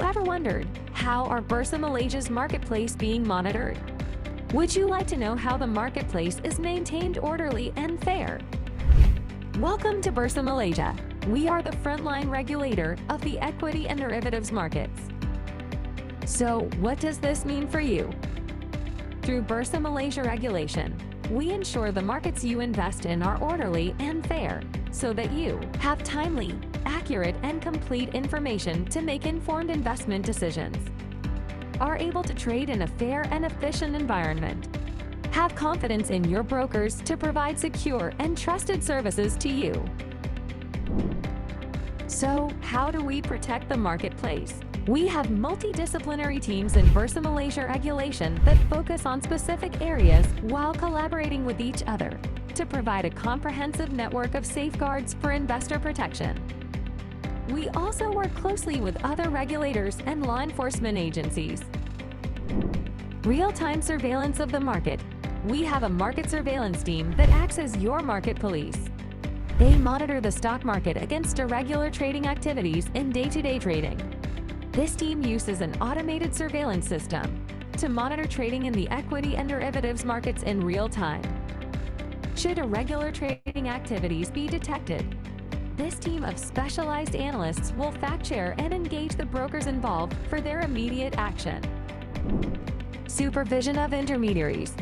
ever wondered, how are Bursa Malaysia's marketplace being monitored? Would you like to know how the marketplace is maintained orderly and fair? Welcome to Bursa Malaysia. We are the frontline regulator of the equity and derivatives markets. So, what does this mean for you? Through Bursa Malaysia regulation, we ensure the markets you invest in are orderly and fair, so that you have timely, accurate, and complete information to make informed investment decisions. Are able to trade in a fair and efficient environment. Have confidence in your brokers to provide secure and trusted services to you. So, how do we protect the marketplace? We have multidisciplinary teams in Bursa Malaysia regulation that focus on specific areas while collaborating with each other to provide a comprehensive network of safeguards for investor protection. We also work closely with other regulators and law enforcement agencies. Real-time surveillance of the market. We have a market surveillance team that acts as your market police. They monitor the stock market against irregular trading activities in day-to-day trading. This team uses an automated surveillance system to monitor trading in the equity and derivatives markets in real time. Should irregular trading activities be detected, this team of specialized analysts will fact-check and engage the brokers involved for their immediate action. Supervision of intermediaries.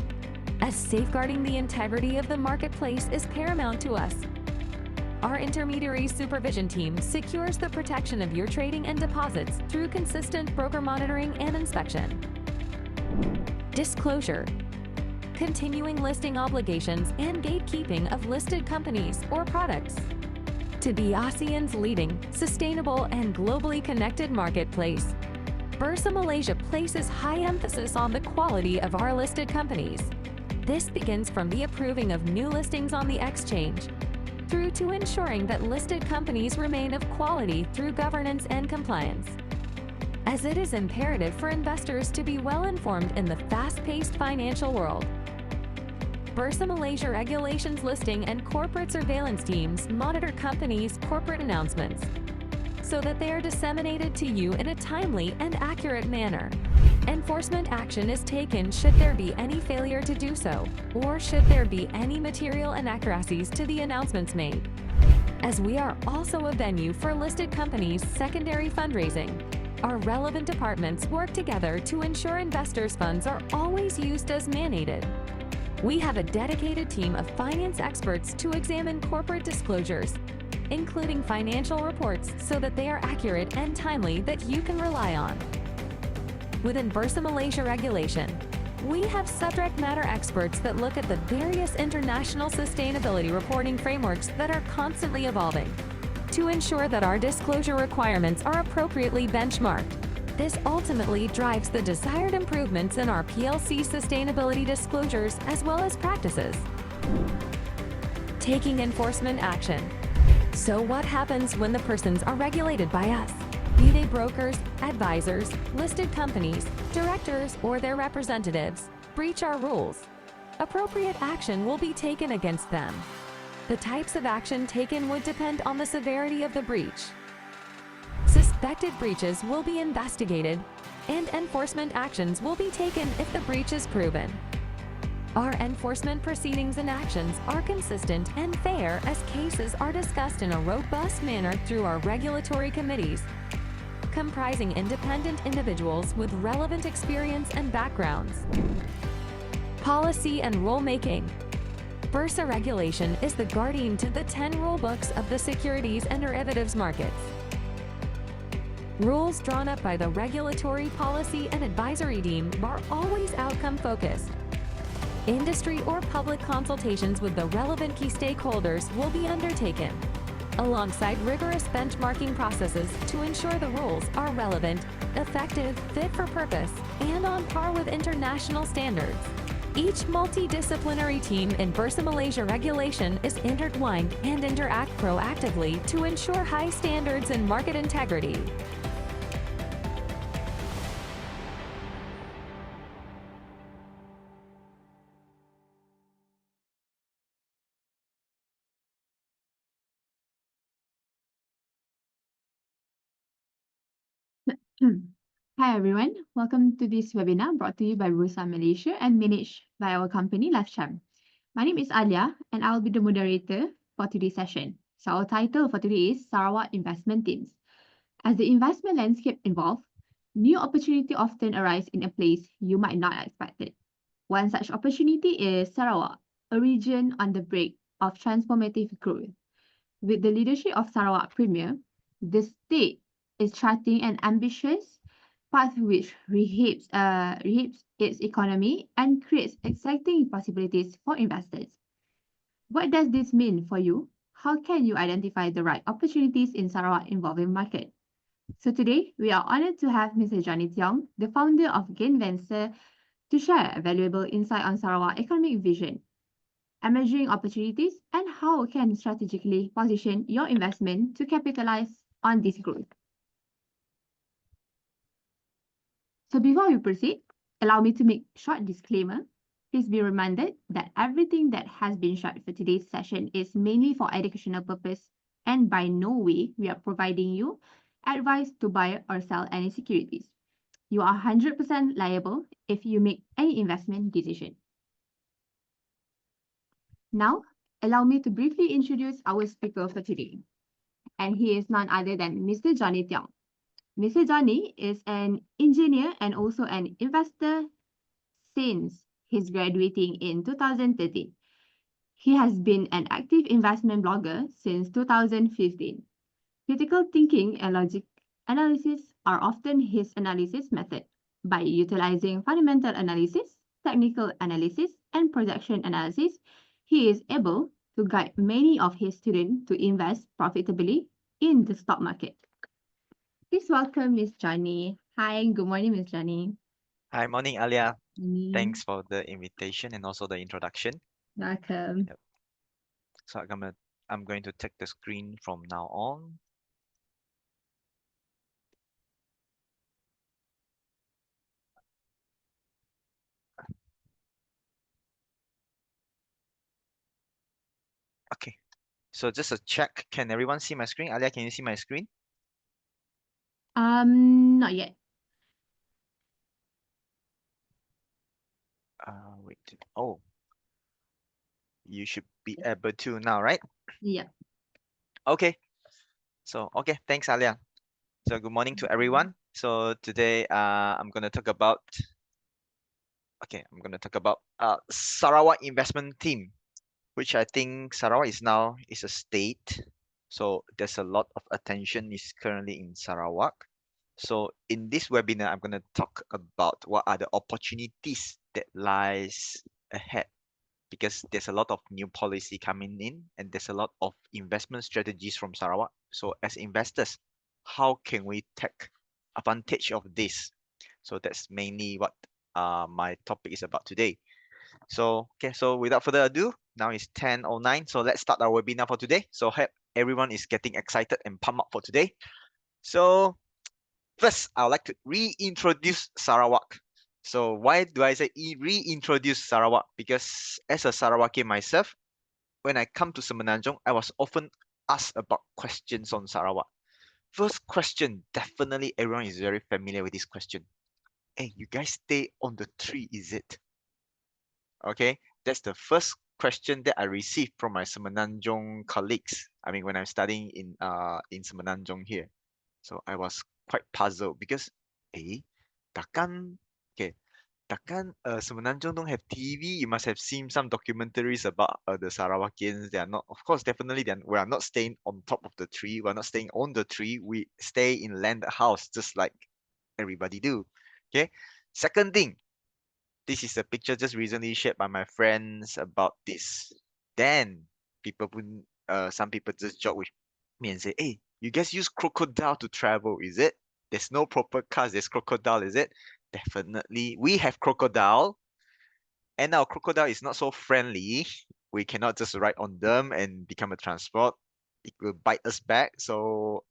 As safeguarding the integrity of the marketplace is paramount to us, our intermediary supervision team secures the protection of your trading and deposits through consistent broker monitoring and inspection. Disclosure. Continuing listing obligations and gatekeeping of listed companies or products. To be ASEAN's leading, sustainable, and globally connected marketplace, Bursa Malaysia places high emphasis on the quality of our listed companies. This begins from the approving of new listings on the exchange, through to ensuring that listed companies remain of quality through governance and compliance. As it is imperative for investors to be well informed in the fast-paced financial world, Bursa Malaysia regulations listing and corporate surveillance teams monitor companies' corporate announcements so that they are disseminated to you in a timely and accurate manner. Enforcement action is taken should there be any failure to do so, or should there be any material inaccuracies to the announcements made. As we are also a venue for listed companies' secondary fundraising, our relevant departments work together to ensure investors' funds are always used as mandated. We have a dedicated team of finance experts to examine corporate disclosures, including financial reports, so that they are accurate and timely that you can rely on. Within Bursa Malaysia regulation, we have subject matter experts that look at the various international sustainability reporting frameworks that are constantly evolving to ensure that our disclosure requirements are appropriately benchmarked. This ultimately drives the desired improvements in our PLC sustainability disclosures as well as practices. Taking enforcement action. So what happens when the persons are regulated by us? Be they brokers, advisors, listed companies, directors, or their representatives, breach our rules. Appropriate action will be taken against them. The types of action taken would depend on the severity of the breach. Suspected breaches will be investigated, and enforcement actions will be taken if the breach is proven. Our enforcement proceedings and actions are consistent and fair as cases are discussed in a robust manner through our regulatory committees, comprising independent individuals with relevant experience and backgrounds. Policy and rulemaking. Bursa regulation is the guardian to the 10 rule books of the securities and derivatives markets. Rules drawn up by the regulatory policy and advisory team are always outcome-focused. Industry or public consultations with the relevant key stakeholders will be undertaken, alongside rigorous benchmarking processes to ensure the rules are relevant, effective, fit for purpose, and on par with international standards. Each multidisciplinary team in Bursa Malaysia regulation is intertwined and interact proactively to ensure high standards in market integrity. Hi everyone, welcome to this webinar brought to you by Bursa Malaysia and managed by our company LifeCham. My name is Alia and I will be the moderator for today's session. So our title for today is Sarawak Investment Teams. As the investment landscape evolves, new opportunity often arise in a place you might not expect it. One such opportunity is Sarawak, a region on the brink of transformative growth. With the leadership of Sarawak Premier, the state is charting an ambitious path which reshapes its economy and creates exciting possibilities for investors. What does this mean for you? How can you identify the right opportunities in Sarawak involving market? So today, we are honored to have Mr. Johnny Tiong, the founder of Gain Venture, to share a valuable insight on Sarawak economic vision, emerging opportunities, and how can strategically position your investment to capitalize on this growth. So before we proceed, allow me to make short disclaimer. Please be reminded that everything that has been shared for today's session is mainly for educational purpose and by no way we are providing you advice to buy or sell any securities. You are 100% liable if you make any investment decision. Now, allow me to briefly introduce our speaker for today. And he is none other than Mr. Johnny Tiong. Mr. Johnny is an engineer and also an investor since his graduating in 2013. He has been an active investment blogger since 2015. Critical thinking and logic analysis are often his analysis method. By utilizing fundamental analysis, technical analysis, and projection analysis, he is able to guide many of his students to invest profitably in the stock market. Please welcome Miss Johnny. Hi, good morning, Miss Johnny. Hi, morning, Alia. Morning. Thanks for the invitation and also the introduction. Welcome. Yep. So I'm going to take the screen from now on. Okay. So just a check. Can everyone see my screen? Alia, can you see my screen? Not yet. Wait. Oh, you should be able to now, right? Yeah. Okay. So okay, thanks, Alia. So good morning to everyone. So today, I'm gonna talk about Sarawak investment team, which I think Sarawak is a state. So there's a lot of attention is currently in Sarawak. So in this webinar, I'm going to talk about what are the opportunities that lies ahead because there's a lot of new policy coming in and there's a lot of investment strategies from Sarawak. So as investors, how can we take advantage of this? So that's mainly what my topic is about today. So, okay, so without further ado, now it's 10:09. So let's start our webinar for today. So hope everyone is getting excited and pumped up for today. So first, I would like to reintroduce Sarawak. So why do I say reintroduce Sarawak? Because as a Sarawaki myself, when I come to Semenanjung, I was often asked about questions on Sarawak. First question, definitely everyone is very familiar with this question. Hey, you guys stay on the tree, is it? Okay, that's the first question that I received from my Semenanjung colleagues. I mean, when I'm studying in Semenanjung here, so I was quite puzzled because, eh, takkan, okay, takkan Semenanjung don't have TV. You must have seen some documentaries about the Sarawakians. They are not, of course, definitely. Then we are not staying on top of the tree. We are not staying on the tree. We stay in landed house, just like everybody do. Okay. Second thing, this is a picture just recently shared by my friends about this. Then some people just joke with me and say, "Hey, you guys use crocodile to travel, is it? There's no proper cars, there's crocodile, is it?" Definitely, we have crocodile, and our crocodile is not so friendly. We cannot just ride on them and become a transport. It will bite us back. So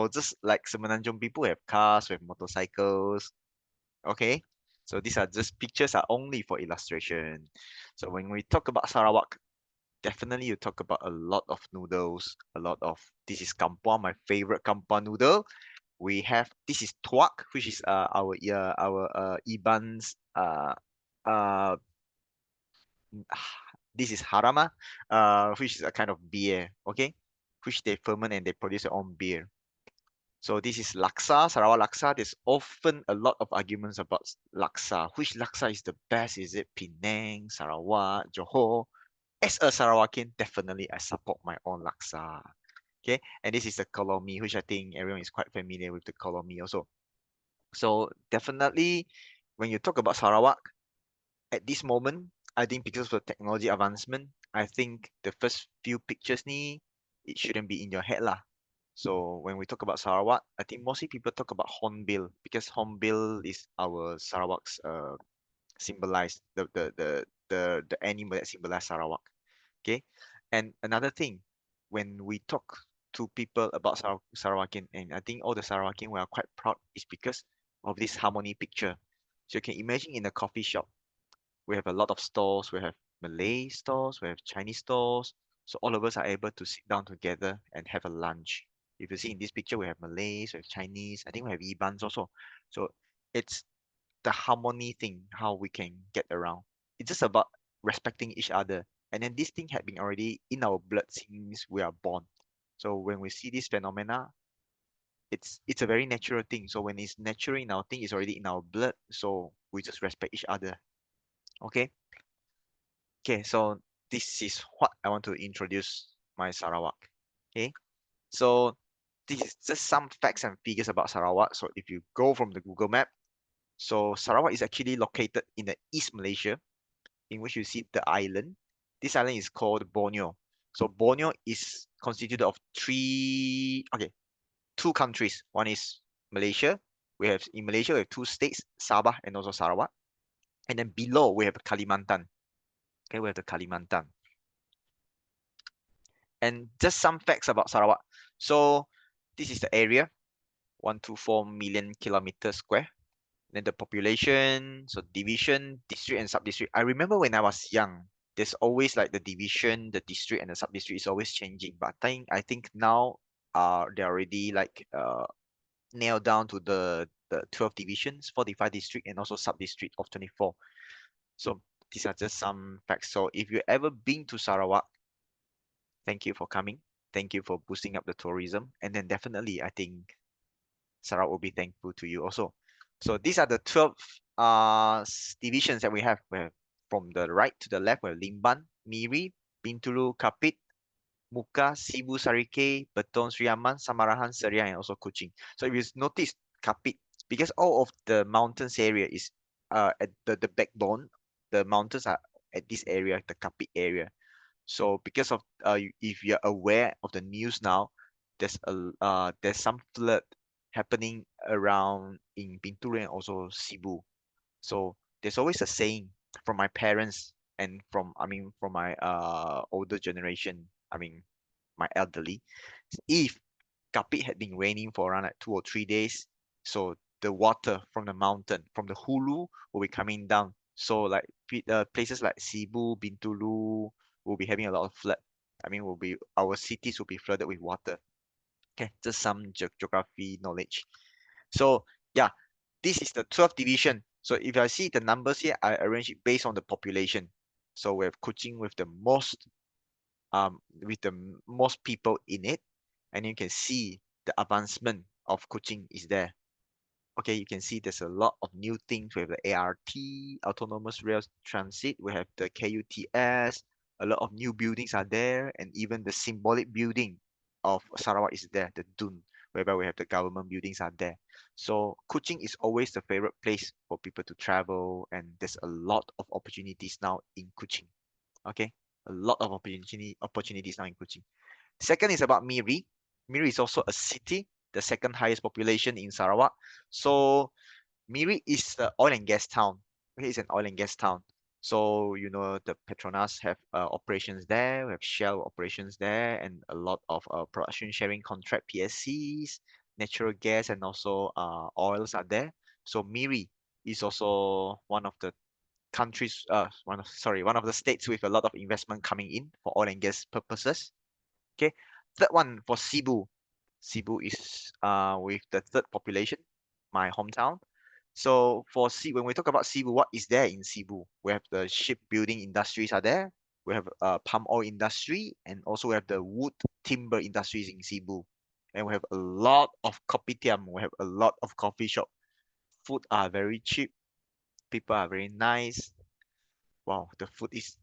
just like Semenanjung people have cars, we have motorcycles, okay, so these are just pictures are only for illustration. So when we talk about Sarawak, definitely you talk about a lot of noodles, a lot of this is kampua, my favorite kampua noodle. We have this is Tuak, which is our Iban's uh this is Harama, which is a kind of beer, okay, which they ferment and they produce their own beer. So this is laksa, Sarawak laksa. There's often a lot of arguments about laksa. Which laksa is the best? Is it Penang, Sarawak, Johor? As a Sarawakian, definitely I support my own laksa. Okay, and this is the kolomi, which I think everyone is quite familiar with the kolomi also. So definitely, when you talk about Sarawak, at this moment, I think because of the technology advancement, I think the first few pictures it shouldn't be in your head lah. So when we talk about Sarawak, I think mostly people talk about hornbill because hornbill is our Sarawak's symbolized the animal that symbolize Sarawak. Okay, and another thing, when we talk to people about Sarawakian, and I think all the Sarawakian we are quite proud is because of this harmony picture. So you can imagine in a coffee shop, we have a lot of stores. We have Malay stores, we have Chinese stores. So all of us are able to sit down together and have a lunch. If you see in this picture, we have Malays, we have Chinese. I think we have Ibans also. So it's the harmony thing, how we can get around. It's just about respecting each other. And then this thing had been already in our blood since we are born. So when we see this phenomena, it's a very natural thing. So when it's natural in our thing, it's already in our blood. So we just respect each other. Okay. Okay, so this is what I want to introduce my Sarawak. Okay, so this is just some facts and figures about Sarawak. So if you go from the Google map, so Sarawak is actually located in the East Malaysia, in which you see the island. This island is called Borneo. So Borneo is constituted of two countries. One is Malaysia. In Malaysia we have two states, Sabah and also Sarawak. And then below we have Kalimantan. Okay, we have the Kalimantan. And just some facts about Sarawak. So this is the area, 124 million kilometers square. Then the population, so division, district and sub-district. I remember when I was young, there's always like the division, the district and the sub-district is always changing. But I think now they're already like nailed down to the 12 divisions, 45 district and also sub-district of 24. So these are just some facts. So if you ever been to Sarawak, thank you for coming. Thank you for boosting up the tourism. And then definitely, I think Sarawak will be thankful to you also. So these are the 12 divisions that we have. We have from the right to the left, we have Limban, Miri, Bintulu, Kapit, Muka, Sibu, Sarike, Beton, Sri Aman, Samarahan, Serian, and also Kuching. So if you notice Kapit, because all of the mountains area is at the backbone, the mountains are at this area, the Kapit area. So because of if you're aware of the news now, there's some flood happening around in Bintulu and also Cebu. So there's always a saying from my parents and from my older generation, my elderly, if Kapit had been raining for around like 2 or 3 days, so the water from the mountain, from the hulu, will be coming down. So like places like Cebu, Bintulu will be having a lot of flood. Our cities will be flooded with water. Okay, just some geography knowledge. So yeah, this is the 12th division. So if I see the numbers here, I arrange it based on the population. So we have Kuching with the most people in it, and you can see the advancement of Kuching is there. Okay, you can see there's a lot of new things. We have the ART, Autonomous Rail Transit. We have the KUTS. A lot of new buildings are there, and even the symbolic building of Sarawak is there, the Dun, whereby we have the government buildings are there. So Kuching is always the favorite place for people to travel, and there's a lot of opportunities now in Kuching. Okay, a lot of opportunities now in Kuching. Second is about Miri. Miri is also a city, the second highest population in Sarawak. So Miri is the oil and gas town. Okay, it's an oil and gas town. So the Petronas have operations there. We have Shell operations there, and a lot of production sharing contract PSCs, natural gas, and also oils are there. So Miri is also one of the countries. One of the states with a lot of investment coming in for oil and gas purposes. Okay, third one for Cebu. Cebu is with the third population, my hometown. So for Cebu, when we talk about Cebu, what is there in Cebu? We have the shipbuilding industries are there. We have palm oil industry, and also we have the wood timber industries in Cebu. And we have a lot of kopitiam. We have a lot of coffee shop. Food are very cheap. People are very nice. Wow, the food is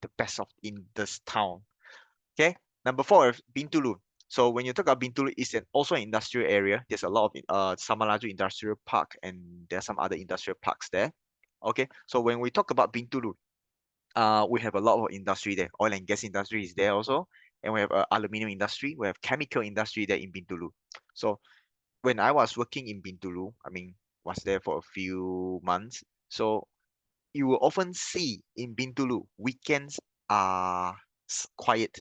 the best of in this town. Okay, number four, Bintulu. So when you talk about Bintulu, it's also an industrial area. There's a lot of Samalaju Industrial Park, and there's some other industrial parks there. Okay, so when we talk about Bintulu, we have a lot of industry there. Oil and gas industry is there also, and we have aluminium industry. We have chemical industry there in Bintulu. So when I was working in Bintulu, I mean, was there for a few months. So you will often see in Bintulu weekends are quiet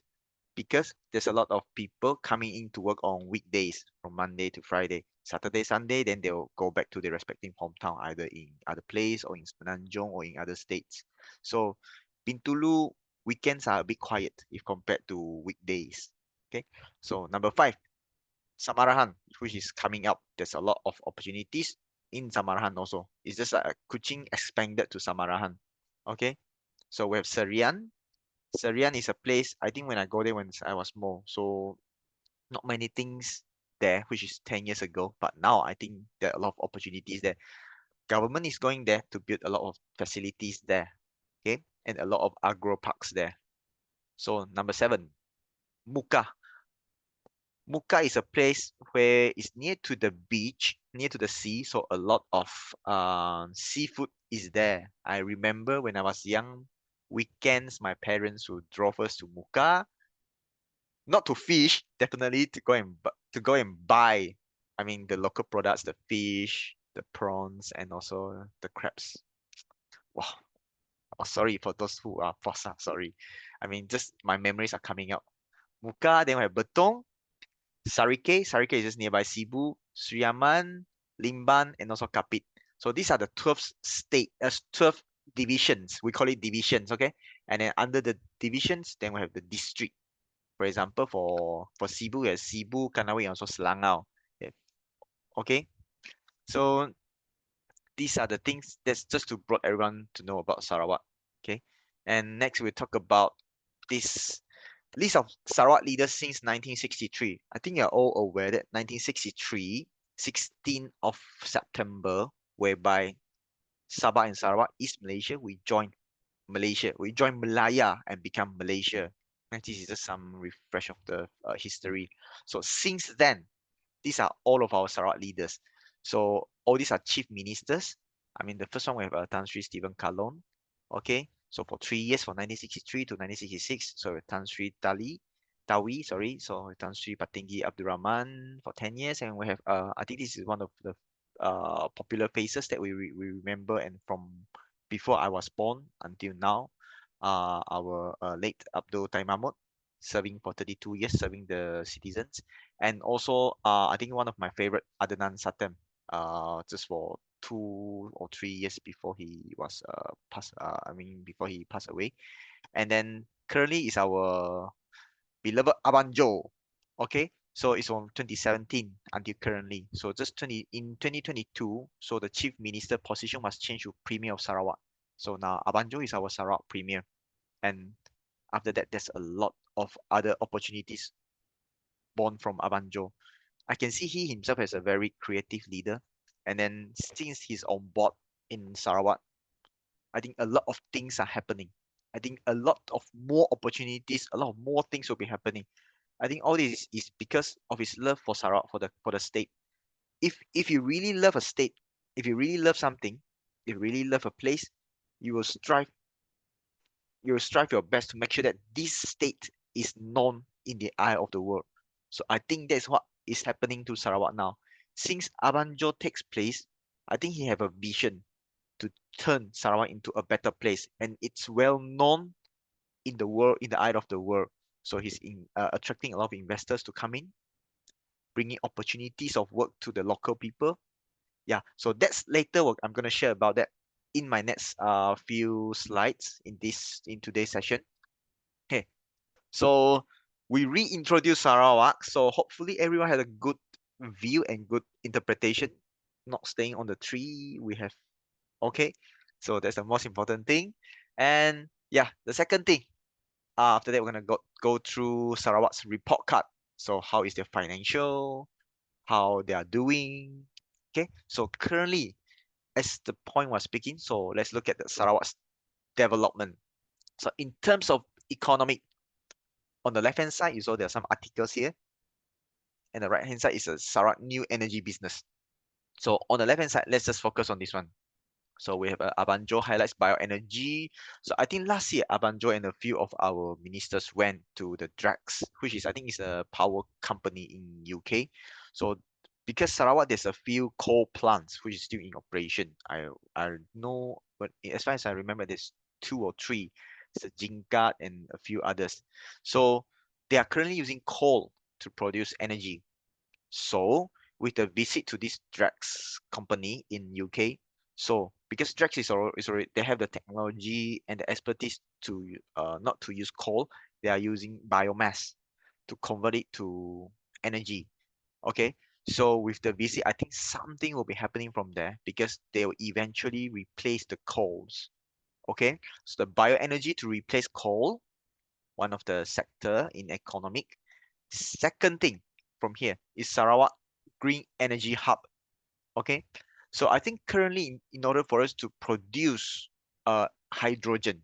because there's a lot of people coming in to work on weekdays from Monday to Friday. Saturday, Sunday, then they'll go back to their respective hometown, either in other place or in Semenanjung or in other states. So Bintulu weekends are a bit quiet if compared to weekdays. Okay. So number five, Samarahan, which is coming up. There's a lot of opportunities in Samarahan also. It's just like Kuching expanded to Samarahan. Okay. So we have Serian. Serian is a place, I think when I go there when I was small, so not many things there, which is 10 years ago. But now I think there are a lot of opportunities there. Government is going there to build a lot of facilities there. Okay. And a lot of agro parks there. So number seven, Muka. Muka is a place where it's near to the beach, near to the sea, so a lot of seafood is there. I remember when I was young, weekends my parents would drove us to Muka, not to fish, definitely to go and buy. I mean the local products, the fish, the prawns, and also the crabs. Wow. Oh, sorry for those who are Fossa, sorry. I mean just my memories are coming out. Muka, then we have Betong. Sarike. Sarike is just nearby Cebu, Sriaman, Limban, and also Kapit. So these are the 12 12 divisions. We call it divisions, okay? And then under the divisions, then we have the district. For example, for Cebu, we have Cebu, Kanawi, and also Selangau. Okay? So these are the things that's just to brought everyone to know about Sarawak. Okay? And next we'll talk about this list of Sarawak leaders since 1963. I think you're all aware that 1963, 16th of September, whereby Sabah and Sarawak, East Malaysia, we joined Malaysia. We joined Malaya and become Malaysia. And this is just some refresh of the history. So since then, these are all of our Sarawak leaders. So all these are chief ministers. I mean, the first one we have Tan Sri Stephen Kalon. Okay, so for 3 years, from 1963 to 1966, so Tan Sri Tawi, sorry, so Tan Sri Patinggi Abdul Rahman for 10 years, and we have I think this is one of the popular faces that we remember, and from before I was born until now, our late Abdul Taimamut serving for 32 years, serving the citizens. And also, I think one of my favorite, Adnan Satem, just for 2 or 3 years before he was before he passed away. And then currently is our beloved Abanjo. Okay, so it's from 2017 until currently. So just 2022, so the chief minister position was changed to Premier of Sarawak. So now Abanjo is our Sarawak Premier. And after that, there's a lot of other opportunities born from Abanjo. I can see he himself as a very creative leader. And then since he's on board in Sarawak, I think a lot of things are happening. I think a lot of more opportunities, a lot of more things will be happening. I think all this is because of his love for Sarawak, for the state. If you really love a state, if you really love something, if you really love a place, you will strive your best to make sure that this state is known in the eye of the world. So I think that's what is happening to Sarawak now. Since Abanjo takes place, I think he have a vision to turn Sarawak into a better place, and it's well known in the world, in the eye of the world. So he's attracting a lot of investors to come in, bringing opportunities of work to the local people. Yeah, so that's later I'm gonna share about that in my next few slides in today's session. Okay, so we reintroduce Sarawak, so hopefully everyone had a good view and good interpretation. Not staying on the tree, we have okay. So that's the most important thing. And yeah, the second thing, after that we're gonna go through Sarawak's report card. So how is their financial, how they are doing. Okay, so currently, as the point was speaking, so let's look at the Sarawak's development. So in terms of economic, on the left hand side, you saw there are some articles here, and the right hand side is a Sarawak new energy business. So on the left hand side, let's just focus on this one. So we have Abanjo highlights bioenergy. So I think last year Abanjo and a few of our ministers went to the Drax, which is I think is a power company in UK. So because Sarawak there's a few coal plants which is still in operation. I know, but as far as I remember, there's two or three. It's a Jingat and a few others. So they are currently using coal to produce energy. So with the visit to this Drax company in UK, so because Drax is already they have the technology and the expertise to not to use coal, they are using biomass to convert it to energy. Okay, so with the visit, I think something will be happening from there because they will eventually replace the coals. Okay, so the bioenergy to replace coal, one of the sector in economic. Second thing from here is Sarawak Green Energy Hub. Okay, so I think currently in order for us to produce hydrogen,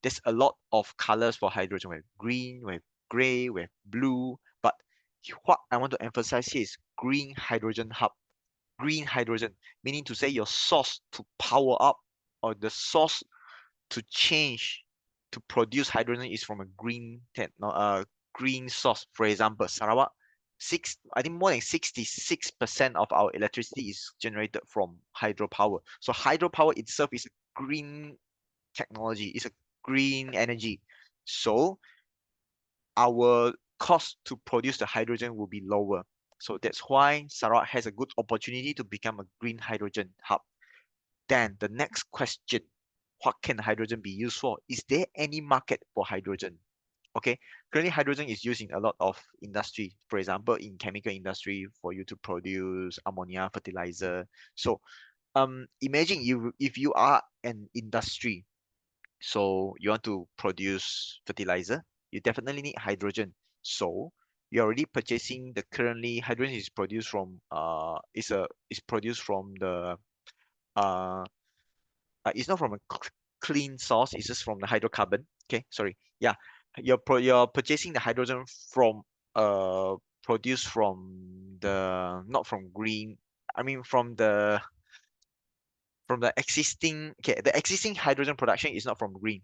there's a lot of colors for hydrogen. We have green, we have gray, we have blue. But what I want to emphasize here is green hydrogen hub. Green hydrogen, meaning to say your source to power up or the source to change to produce hydrogen is from a green source. For example, Sarawak, I think more than 66% of our electricity is generated from hydropower. So hydropower itself is a green technology, it's a green energy. So our cost to produce the hydrogen will be lower. So that's why Sarawak has a good opportunity to become a green hydrogen hub. Then the next question, what can hydrogen be used for? Is there any market for hydrogen? Okay, currently hydrogen is used in a lot of industry. For example, in chemical industry, for you to produce ammonia, fertilizer. So imagine if you are an industry, so you want to produce fertilizer, you definitely need hydrogen. So you're already purchasing the currently hydrogen is produced from is produced from the uh it's not from a clean source, it's just from the hydrocarbon. Okay, sorry. Yeah, you're purchasing the hydrogen from produced from the not from green. I mean from the existing, okay, the existing hydrogen production is not from green.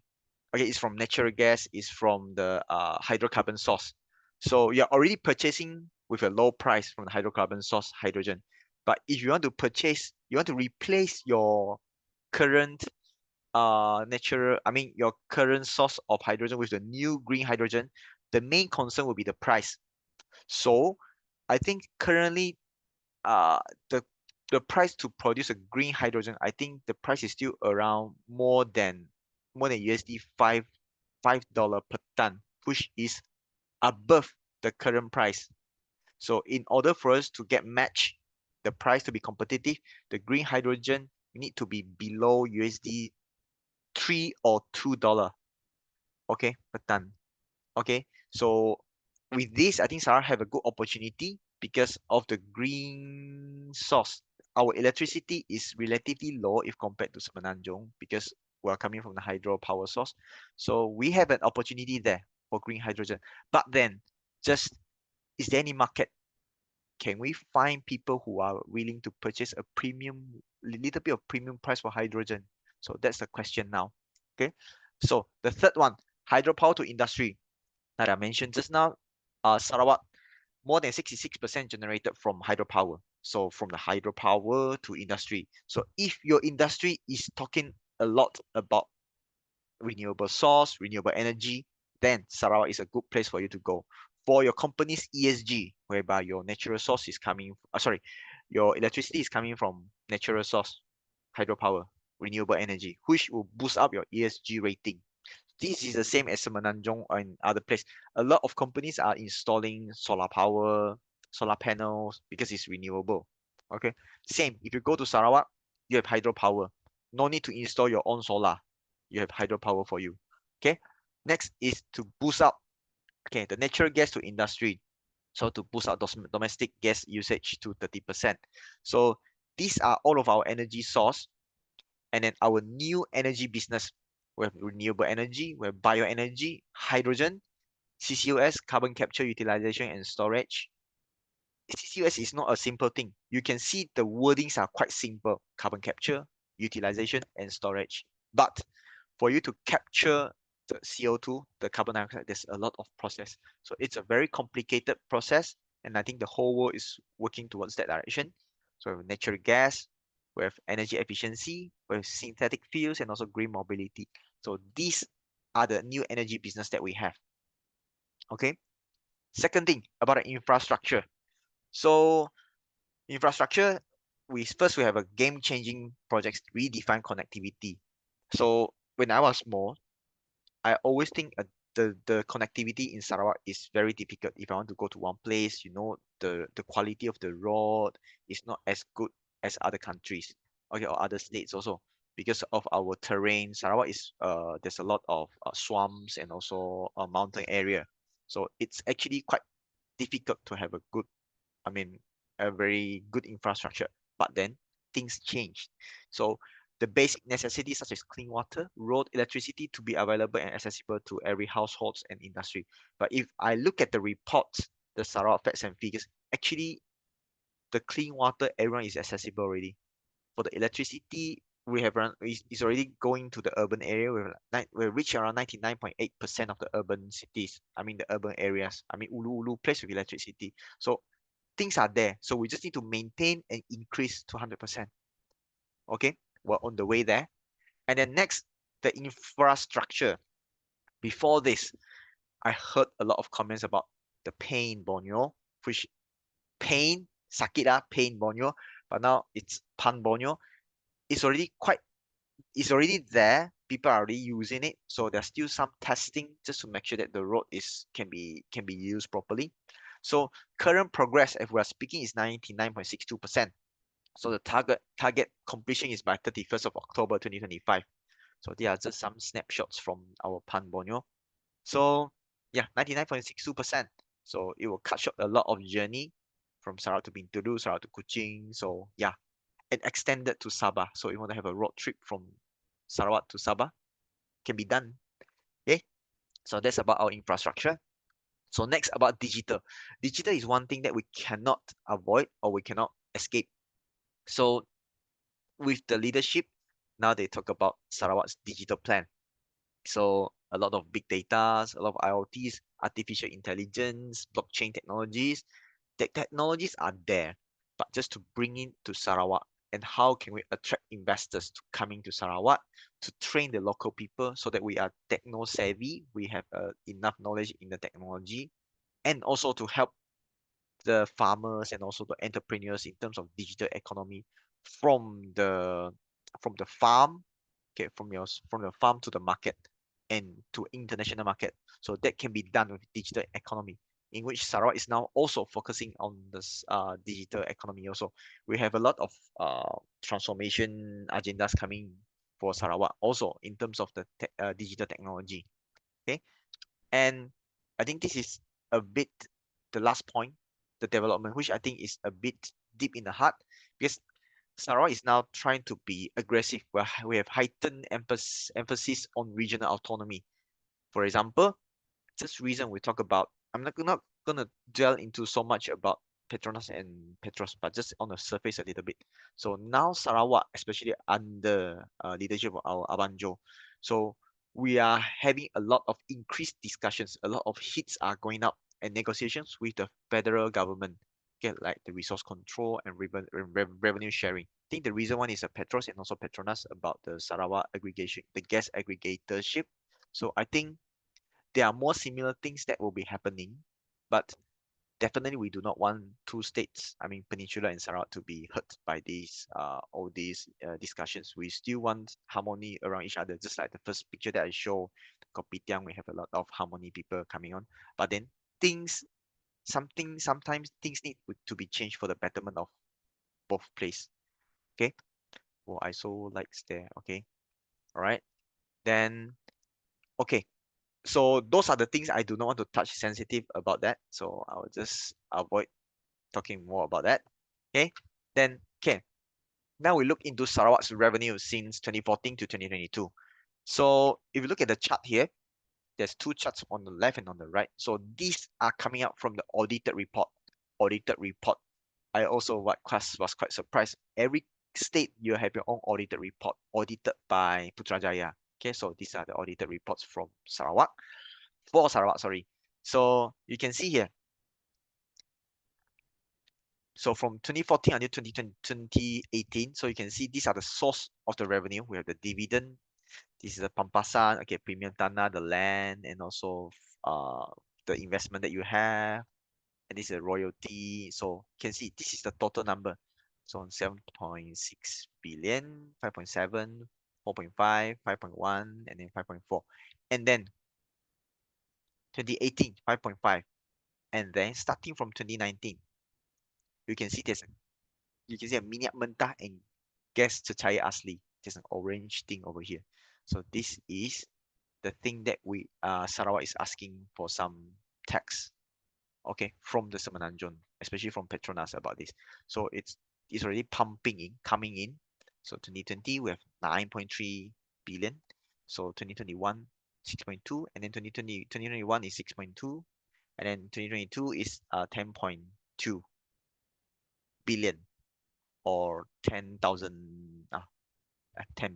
Okay, it's from natural gas, it's from the hydrocarbon source. So you're already purchasing with a low price from the hydrocarbon source hydrogen. But if you want to purchase, you want to replace your current natural, I mean your current source of hydrogen with the new green hydrogen, the main concern will be the price. So I think currently uh the the price to produce a green hydrogen, I think the price is still around more than USD $5 per ton, which is above the current price. So in order for us to get match the price to be competitive, the green hydrogen need to be below USD $3 or $2, okay, per ton. Okay, so with this, I think Sarah have a good opportunity because of the green source. Our electricity is relatively low if compared to Semenanjung because we are coming from the hydropower source. So we have an opportunity there for green hydrogen. But then, just is there any market? Can we find people who are willing to purchase a premium, little bit of premium price for hydrogen? So that's the question now. Okay. So the third one, hydropower to industry. Like I mentioned just now, Sarawak, more than 66% generated from hydropower. So from the hydropower to industry. So if your industry is talking a lot about renewable source, renewable energy, then Sarawak is a good place for you to go. For your company's ESG, whereby your natural source is coming, sorry, your electricity is coming from natural source, hydropower, renewable energy, which will boost up your ESG rating. This is the same as Semenanjung and other place. A lot of companies are installing solar power, solar panels because it's renewable. Okay. Same. If you go to Sarawak, you have hydropower. No need to install your own solar. You have hydropower for you. Okay. Next is to boost up, okay, the natural gas to industry. So to boost our domestic gas usage to 30%. So these are all of our energy source. And then our new energy business, we have renewable energy, we have bioenergy, hydrogen, CCUS, carbon capture, utilization, and storage. CCUS is not a simple thing. You can see the wordings are quite simple: carbon capture, utilization, and storage. But for you to capture the CO2, the carbon dioxide, there's a lot of process. So it's a very complicated process, and I think the whole world is working towards that direction. So we have natural gas, we have energy efficiency, we have synthetic fuels, and also green mobility. So these are the new energy business that we have. Okay. Second thing about the infrastructure. So infrastructure, we have a game-changing projects redefine connectivity. So when I was small, I always think the connectivity in Sarawak is very difficult. If I want to go to one place, the quality of the road is not as good as other countries, okay, or other states also because of our terrain. Sarawak is there's a lot of swamps and also a mountain area, so it's actually quite difficult to have a good, I mean, a very good infrastructure. But then things changed. So the basic necessities such as clean water, road, electricity to be available and accessible to every households and industry. But if I look at the reports, the Sarawak facts and figures, actually the clean water everyone is accessible already. For the electricity, we have run is already going to the urban area. We reach around 99.8% of the urban cities. I mean the urban areas. I mean Ulu place with electricity. So things are there. So we just need to maintain and increase to 100%. Okay, we're on the way there. And then next, the infrastructure. Before this, I heard a lot of comments about the pain Borneo, which pain, sakit pain Borneo, but now it's pan Borneo. It's already quite, it's already there. People are already using it. So there's still some testing just to make sure that the road can be used properly. So current progress, if we are speaking, is 99.62%. So the target completion is by 31st of October 2025. So these are just some snapshots from our Pan Borneo. So yeah, 99.62%. So it will cut short a lot of journey from Sarawak to Bintulu, Sarawak to Kuching. So yeah, and extended to Sabah. So you want to have a road trip from Sarawak to Sabah, can be done. Okay, so that's about our infrastructure. So next, about digital. Digital is one thing that we cannot avoid or we cannot escape. So with the leadership, now they talk about Sarawak's digital plan. So a lot of big data, a lot of IoTs, artificial intelligence, blockchain technologies. The technologies are there, but just to bring it to Sarawak, and how can we attract investors to coming to Sarawak, to train the local people so that we are techno savvy, we have enough knowledge in the technology, and also to help the farmers and also the entrepreneurs in terms of digital economy from the farm, okay, from the farm to the market and to international market. So that can be done with digital economy, in which Sarawak is now also focusing on this digital economy also. We have a lot of transformation agendas coming for Sarawak also in terms of the digital technology. Okay, and I think this is a bit the last point, the development, which I think is a bit deep in the heart, because Sarawak is now trying to be aggressive, where we have heightened emphasis on regional autonomy. For example, this reason we talk about, I'm not gonna dwell into so much about Petronas and Petros, but just on the surface a little bit. So now Sarawak, especially under leadership of our Abanjo, so we are having a lot of increased discussions, a lot of hits are going up and negotiations with the federal government, get like the resource control and revenue sharing. I think the reason one is a Petros and also Petronas about the Sarawak aggregation, the gas aggregatorship. So I think there are more similar things that will be happening, but definitely we do not want two states, I mean Peninsula and Sarawak, to be hurt by these all these discussions. We still want harmony around each other, just like the first picture that I show, Kopitiam, we have a lot of harmony people coming on. But then things, sometimes things need to be changed for the betterment of both place. Okay. Oh, I so likes there. Okay. All right. Then okay. So those are the things I do not want to touch sensitive about that. So I will just avoid talking more about that. Okay. Then okay. Now we look into Sarawak's revenue since 2014 to 2022. So if you look at the chart here, there's two charts on the left and on the right. So these are coming out from the audited report. Audited report. I also was quite surprised. Every state you have your own audited report, audited by Putrajaya. Okay, so these are the audited reports from Sarawak, for Sarawak, sorry. So you can see here. So from 2014 until 2018, so you can see these are the source of the revenue. We have the dividend. This is the Pampasan, okay, premium tanah, the land, and also the investment that you have. And this is a royalty. So you can see this is the total number. So 7.6 billion, 5.7, 4.5, 5.1, and then 5.4. And then 2018, 5.5. And then starting from 2019, you can see a minyak mentah and gas cecair asli. There's an orange thing over here. So this is the thing that we Sarawak is asking for some tax, okay, from the Semenanjung, especially from Petronas about this. So it's already pumping in, coming in. So 2020 we have 9.3 billion. So 2021 6.2, and then 2021 is 6.2, and then 2022 is 10.2 billion, or 10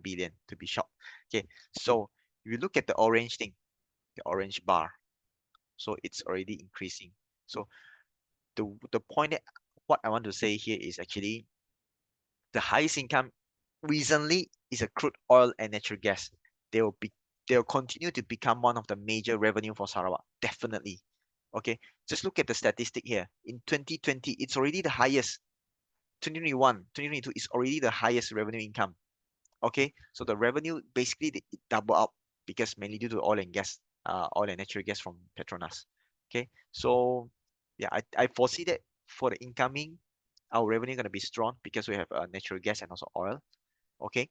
billion to be short. Okay, so if you look at the orange thing, the orange bar, so it's already increasing. So the point that what I want to say here is actually the highest income recently is a crude oil and natural gas. They will continue to become one of the major revenue for Sarawak, definitely. Okay, just look at the statistic here. In 2020, it's already the highest. 2021, 2022 is already the highest revenue income. Okay, so the revenue basically it double up, because mainly due to oil and gas, oil and natural gas from Petronas. Okay, so yeah, I foresee that for the incoming, our revenue gonna be strong because we have natural gas and also oil. Okay,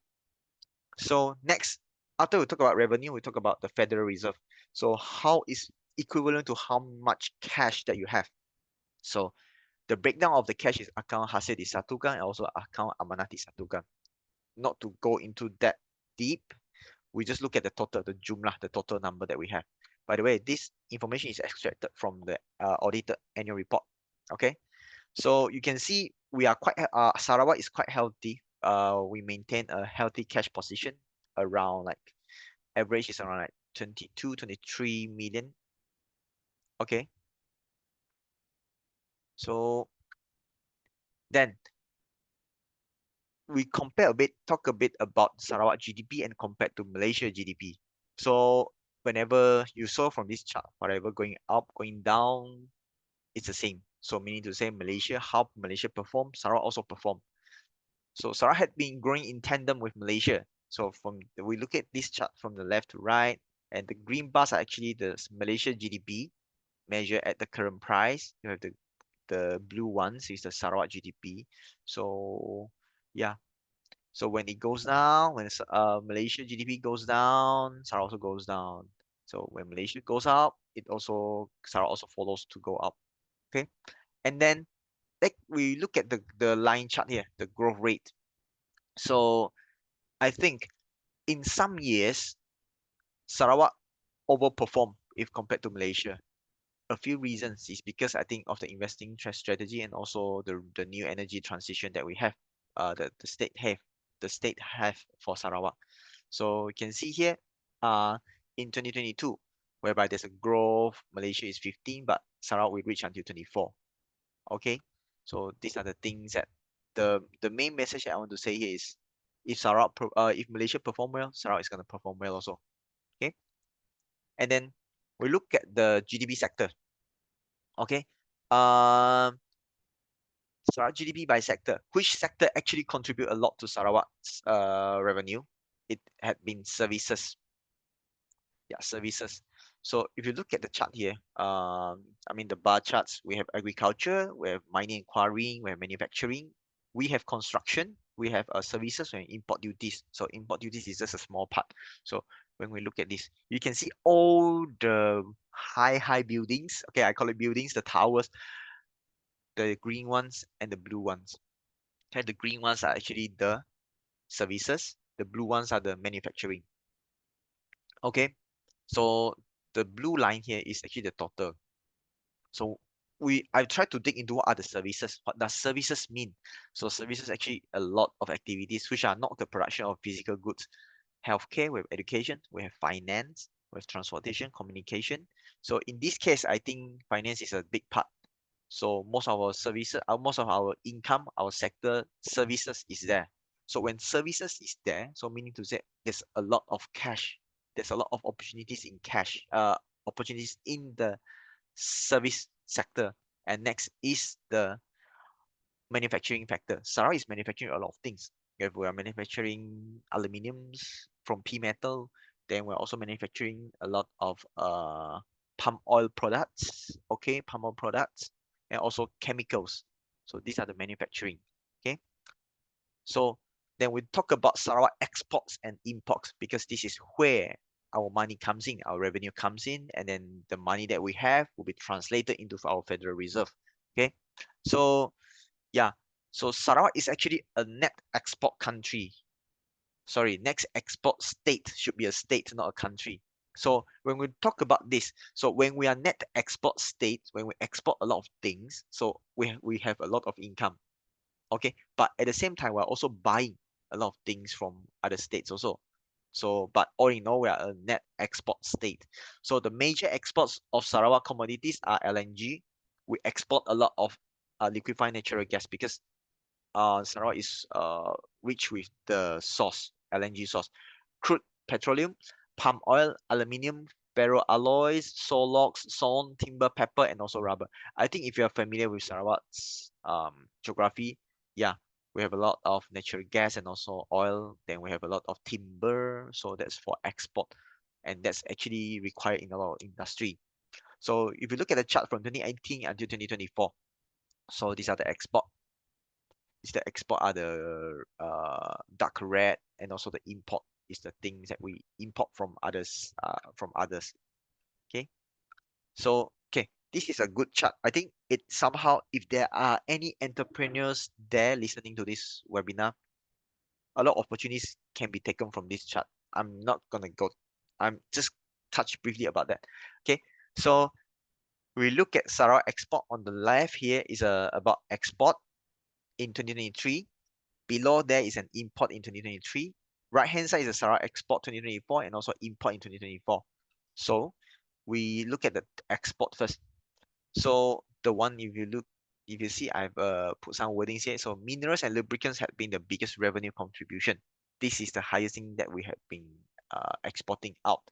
so next, after we talk about revenue, we talk about the Federal Reserve. So how is equivalent to how much cash that you have. So the breakdown of the cash is account hasil di satukan and also account amanah di satukan. Not to go into that deep, we just look at the total, the jumlah, the total number that we have. By the way, this information is extracted from the audited annual report. Okay, so you can see we are quite Sarawak is quite healthy. We maintain a healthy cash position, around like average is around like 22, 23 million. Okay, so then we compare a bit, talk a bit about Sarawak GDP and compared to Malaysia GDP. So whenever you saw from this chart, whatever going up, going down, it's the same. So meaning to say Malaysia, how Malaysia perform, Sarawak also perform. So Sarawak had been growing in tandem with Malaysia. So we look at this chart from the left to right, and the green bars are actually the Malaysia GDP measured at the current price. You have the blue ones is the Sarawak GDP. So yeah, so when it goes down, when Malaysia GDP goes down, Sarawak also goes down. So when Malaysia goes up, Sarawak also follows to go up. Okay, and then like we look at the line chart here, the growth rate. So I think in some years, Sarawak overperform if compared to Malaysia. A few reasons is because I think of the investing strategy and also the new energy transition that we have, the state have for Sarawak. So you can see here, in 2022, whereby there's a growth, Malaysia is 15, but Sarawak will reach until 24. Okay, so these are the things that the main message I want to say here is, if Malaysia perform well, Sarawak is gonna perform well also. Okay, and then we look at the GDP sector. Okay, Um, Sarawak GDP by sector. Which sector actually contribute a lot to Sarawak's revenue? It had been services. Yeah, services. So if you look at the chart here, I mean the bar charts, we have agriculture, we have mining and quarrying, we have manufacturing, we have construction, we have services and import duties. So import duties is just a small part. So when we look at this, you can see all the high buildings. Okay, I call it buildings, the towers, the green ones and the blue ones. Okay, the green ones are actually the services, the blue ones are the manufacturing. Okay, so the blue line here is actually the total. So I tried to dig into what are the services. What does services mean? So services actually a lot of activities which are not the production of physical goods. Healthcare, we have education, we have finance, we have transportation, communication. So in this case, I think finance is a big part. So most of our services, most of our income, our sector services is there. So when services is there, so meaning to say there's a lot of cash. There's a lot of opportunities in cash, opportunities in the service sector. And next is the manufacturing factor. Sarawak is manufacturing a lot of things. We are manufacturing aluminiums from pea metal. Then we're also manufacturing a lot of palm oil products. Okay, palm oil products and also chemicals. So these are the manufacturing. Okay. So then we talk about Sarawak exports and imports because this is where our money comes in, our revenue comes in, and then the money that we have will be translated into our Federal Reserve. Okay, so yeah, so Sarawak is actually a net export country. Sorry, next export state should be a state, not a country. So when we talk about this, so when we are net export state, when we export a lot of things, so we have a lot of income. Okay, but at the same time we're also buying a lot of things from other states also. So but all in all, we are a net export state. So the major exports of Sarawak commodities are LNG. We export a lot of liquefied natural gas because Sarawak is rich with the source, LNG source, crude petroleum, palm oil, aluminium, ferroalloys, sawlogs, sawn, timber, pepper, and also rubber. I think if you're familiar with Sarawak's geography, yeah, we have a lot of natural gas and also oil. Then we have a lot of timber, so that's for export, and that's actually required in a lot of industry. So if you look at the chart from 2018 until 2024, so these are the export. Is the export are the dark red, and also the import is the things that we import from others. Okay, so okay, this is a good chart. I think it somehow, if there are any entrepreneurs there listening to this webinar, a lot of opportunities can be taken from this chart. I'm not gonna go. I'm just touch briefly about that. Okay, so we look at Sarawak export on the left here is about export in 2023. Below there is an import in 2023. Right hand side is a Sarawak export 2024 and also import in 2024. So we look at the export first. So the one, if you see, I've put some wordings here. So minerals and lubricants have been the biggest revenue contribution. This is the highest thing that we have been exporting out.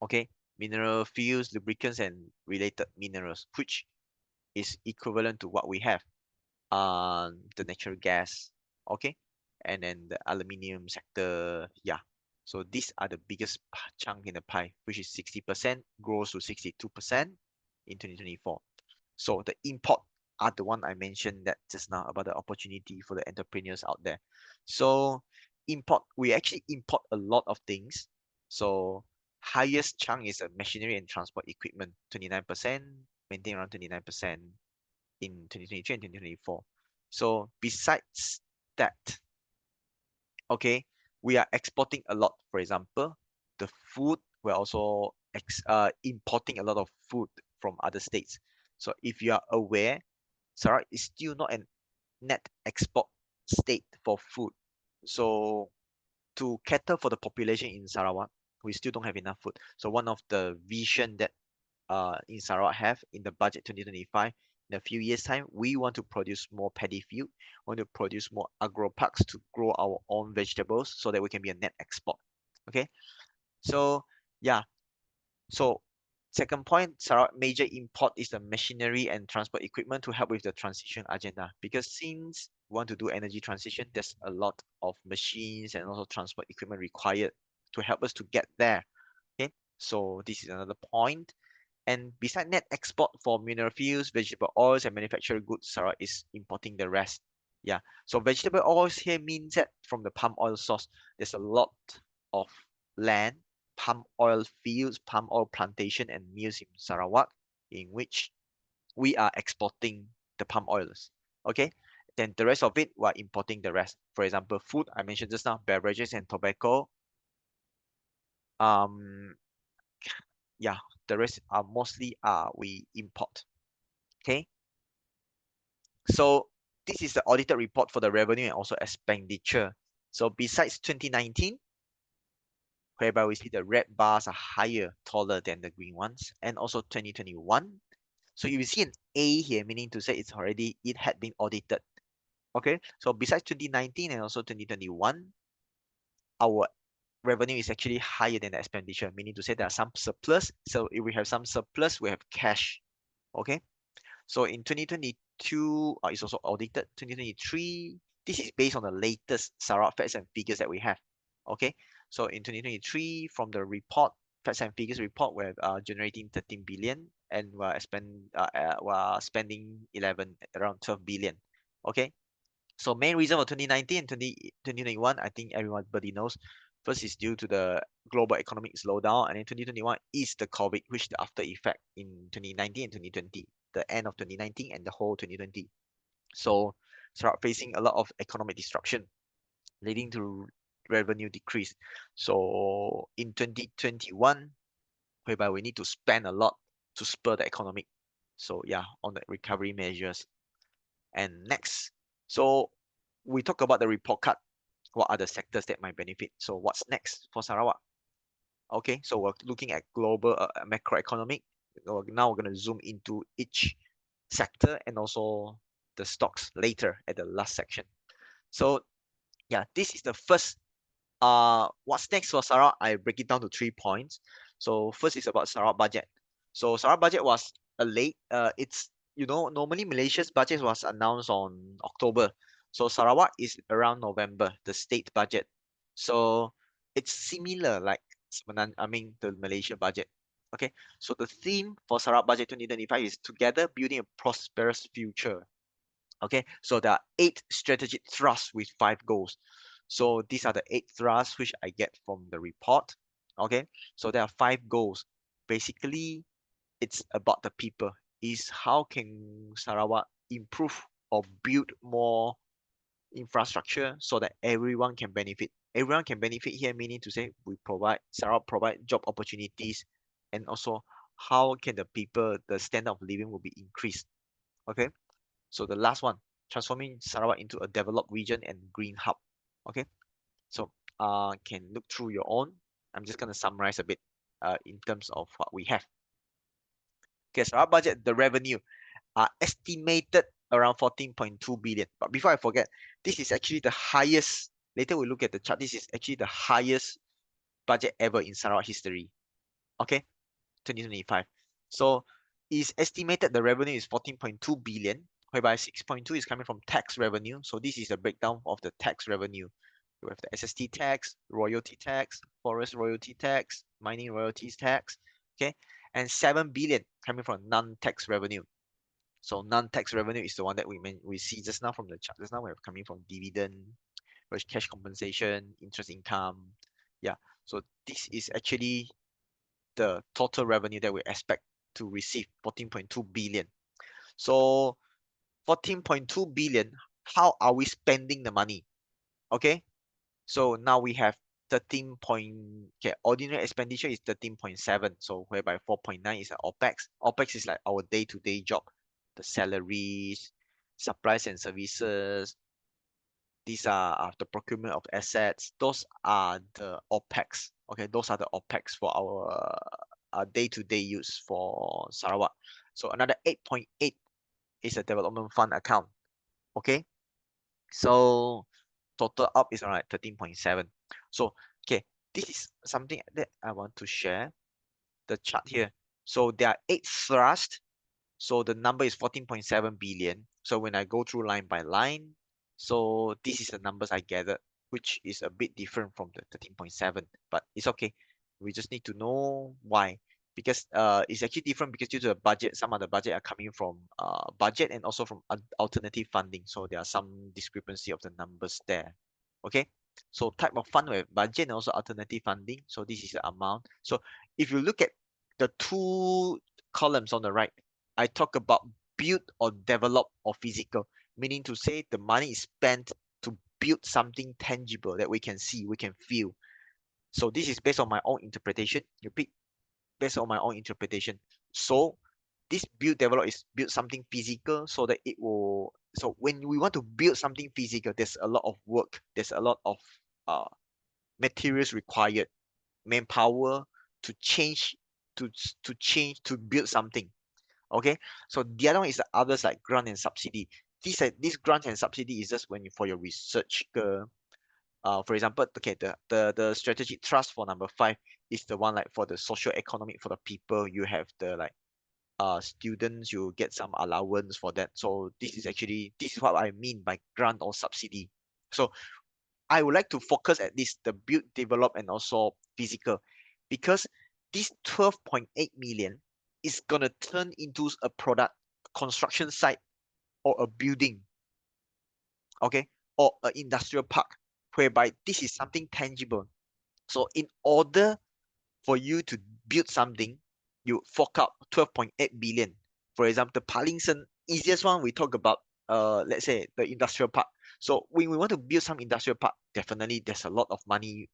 Okay, mineral fuels, lubricants, and related minerals, which is equivalent to what we have. The natural gas, okay, and then the aluminium sector, yeah. So these are the biggest chunk in the pie, which is 60%, grows to 62% in 2024. So the import are the one I mentioned that just now about the opportunity for the entrepreneurs out there. So import, we actually import a lot of things. So highest chunk is a machinery and transport equipment, 29%, maintain around 29% in 2023 and 2024. So besides that, okay, we are exporting a lot. For example, the food, we're also importing a lot of food from other states. So if you are aware, Sarawak is still not a net export state for food. So to cater for the population in Sarawak, we still don't have enough food. So one of the vision that in Sarawak have in the budget 2025, in a few years time, we want to produce more paddy field, want to produce more agro parks to grow our own vegetables so that we can be a net export. Okay, so yeah, so Second point, Sarawak major import is the machinery and transport equipment to help with the transition agenda. Because since we want to do energy transition, there's a lot of machines and also transport equipment required to help us to get there. Okay, so this is another point. And beside net export for mineral fuels, vegetable oils, and manufactured goods, Sarawak is importing the rest. Yeah. So vegetable oils here means that from the palm oil source, there's a lot of land, palm oil fields, palm oil plantation, and mills in Sarawak, in which we are exporting the palm oils. Okay. Then the rest of it, we're importing the rest. For example, food, I mentioned just now, beverages and tobacco. Um, yeah, the rest are mostly we import. Okay. So this is the audited report for the revenue and also expenditure. So besides 2019, whereby we see the red bars are higher, taller than the green ones, and also 2021. So you will see an A here, meaning to say it had been audited. Okay, so besides 2019 and also 2021, our revenue is actually higher than the expenditure, meaning to say there are some surplus. So if we have some surplus, we have cash. Okay. So in 2022, it's also audited. 2023, this is based on the latest Sarawak facts and figures that we have. Okay, so in 2023, from the report, facts and figures report, we're generating 13 billion and we're spending around 12 billion. Okay, so main reason for 2019 and 2021, I think everybody knows. First is due to the global economic slowdown, and in 2021 is the COVID, which the after effect in 2019 and 2020, the end of 2019 and the whole 2020. So start facing a lot of economic disruption, leading to revenue decrease. So in 2021, whereby we need to spend a lot to spur the economic. So yeah, on the recovery measures. And next, so we talk about the report card. What are the sectors that might benefit? So what's next for Sarawak? Okay, so we're looking at global macroeconomic. Now we're going to zoom into each sector and also the stocks later at the last section. So yeah, this is the first. What's next for Sarawak? I break it down to 3 points. So first is about Sarawak budget. So Sarawak budget was a late. It's normally Malaysia's budget was announced on October. So Sarawak is around November, the state budget. So it's similar like the Malaysia budget. Okay, so the theme for Sarawak budget 2025 is together building a prosperous future. Okay, so there are 8 strategic thrusts with 5 goals. So these are the 8 thrusts which I get from the report. Okay, so there are 5 goals. Basically, it's about the people. Is how can Sarawak improve or build more infrastructure so that everyone can benefit. Everyone can benefit here, meaning to say Sarawak provide job opportunities, and also how can the standard of living will be increased. Okay. So the last one, transforming Sarawak into a developed region and green hub. Okay, so can look through your own. I'm just gonna summarize a bit in terms of what we have. Okay, so our budget, the revenue are estimated around 14.2 billion. But before I forget, this is actually the highest. Later we look at the chart. This is actually the highest budget ever in Sarawak history. Okay, 2025. So is estimated the revenue is 14.2 billion, whereby 6.2 is coming from tax revenue. So this is a breakdown of the tax revenue. We have the SST tax, royalty tax, forest royalty tax, mining royalties tax, okay, and 7 billion coming from non-tax revenue. So non-tax revenue is the one that we see just now from the chart. Just now we have coming from dividend, cash compensation, interest income. Yeah. So this is actually the total revenue that we expect to receive, 14.2 billion. So 14.2 billion, how are we spending the money? Okay, so now we have 13 point, okay, ordinary expenditure is 13.7, so whereby 4.9 is an OPEX. OPEX is like our day-to-day job, the salaries, supplies and services. These are the procurement of assets. Those are the OPEX. Okay, those are the OPEX for our day-to-day use for Sarawak. So another 8.8 is a development fund account. Okay, so total up is around 13.7. So okay, this is something that I want to share. The chart here. So there are 8 thrusts. So the number is 14.7 billion. So when I go through line by line, so this is the numbers I gathered, which is a bit different from the 13.7, but it's okay. We just need to know why. Because it's actually different because due to the budget, some of the budget are coming from budget and also from alternative funding. So there are some discrepancy of the numbers there. Okay. So type of fund with budget and also alternative funding. So this is the amount. So if you look at the 2 columns on the right, I talk about build or develop or physical, meaning to say the money is spent to build something tangible that we can see, we can feel. So this is based on my own interpretation. Repeat, based on my own interpretation. So this build develop is build something physical so that it will. So when we want to build something physical, there's a lot of work, there's a lot of uh, materials required, manpower to change, to build something. Okay, so the other one is the others like grant and subsidy. This grant and subsidy is just when you, for your research. For example, okay, the strategic trust for number 5 is the one like for the social economic for the people. You have the like students, you get some allowance for that. So this is what I mean by grant or subsidy. So I would like to focus at this, the build, develop, and also physical, because this 12.8 million is gonna turn into a product, construction site, or a building, okay, or an industrial park, whereby this is something tangible. So in order for you to build something, you fork out 12.8 billion. For example, the Parlingson, easiest one we talk about, let's say the industrial park. So when we want to build some industrial park, definitely there's a lot of money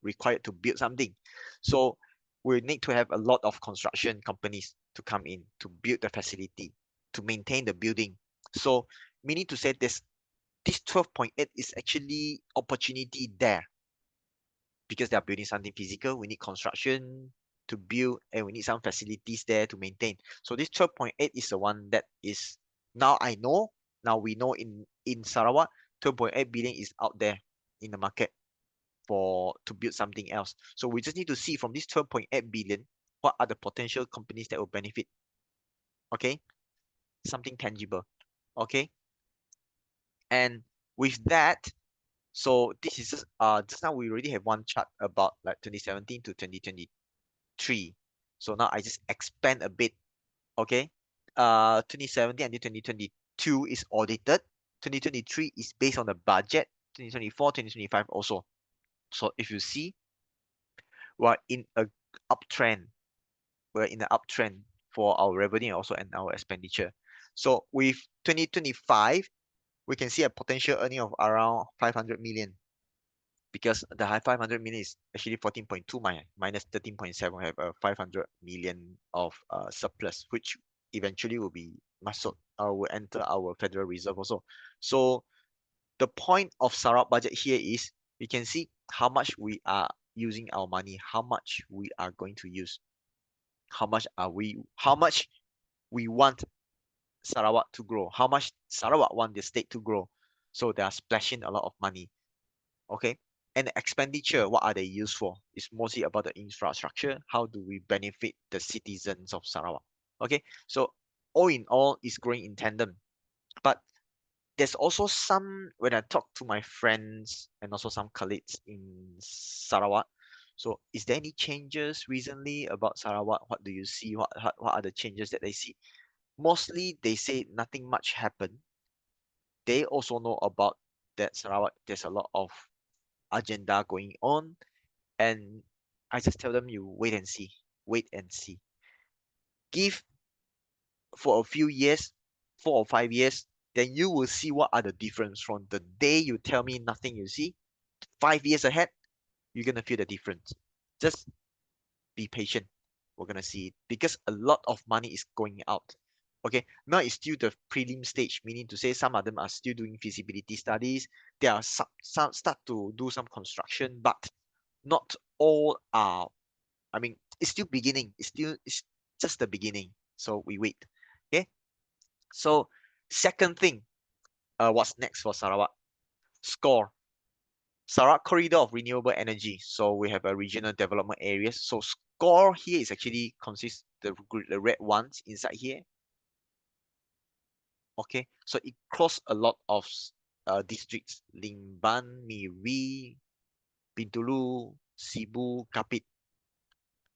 required to build something. So we need to have a lot of construction companies to come in to build the facility, to maintain the building. So meaning to say this 12.8 is actually opportunity there, because they are building something physical. We need construction to build, and we need some facilities there to maintain. So this 12.8 is the one that is, now I know, now we know in Sarawak, 12.8 billion is out there in the market for to build something else. So we just need to see from this 12.8 billion, what are the potential companies that will benefit. Okay, something tangible. Okay, and with that, so this is just now we already have one chart about like 2017 to 2023. So now I just expand a bit. Okay, 2017 until 2022 is audited. 2023 is based on the budget. 2024, 2025 also. So if you see, we're in a uptrend. We're in an uptrend for our revenue also and our expenditure. So with 2025, we can see a potential earning of around 500 million, because the high 500 million is actually 14.2 minus 13.7, have a 500 million of surplus, which eventually will be muscled, will enter our Federal Reserve also. So the point of Sarawak budget here is we can see how much we are using our money, how much we are going to use, how much we want Sarawak to grow, how much Sarawak want the state to grow. So they are splashing a lot of money. Okay, and the expenditure, what are they used for? It's mostly about the infrastructure. How do we benefit the citizens of Sarawak? Okay, so all in all, it's growing in tandem. But there's also some, when I talk to my friends and also some colleagues in Sarawak, so is there any changes recently about Sarawak? What do you see? What are the changes that they see? Mostly they say nothing much happened. They also know about that Sarawak, there's a lot of agenda going on, and I just tell them, you wait and see, wait and see. Give for a few years, 4 or 5 years, then you will see what are the difference from the day you tell me nothing. You see, 5 years ahead, you're gonna feel the difference. Just be patient. We're gonna see it, because a lot of money is going out. Okay, now it's still the prelim stage, meaning to say some of them are still doing feasibility studies. They are some start to do some construction, but not all are. I mean, it's still beginning. It's just the beginning. So we wait. Okay. So second thing, what's next for Sarawak? SCORE, Sarawak Corridor of Renewable Energy. So we have a regional development areas. So SCORE here is actually consists the red ones inside here. Okay, so it cross a lot of districts: Limban, Miri, Bintulu, Cebu, Kapit.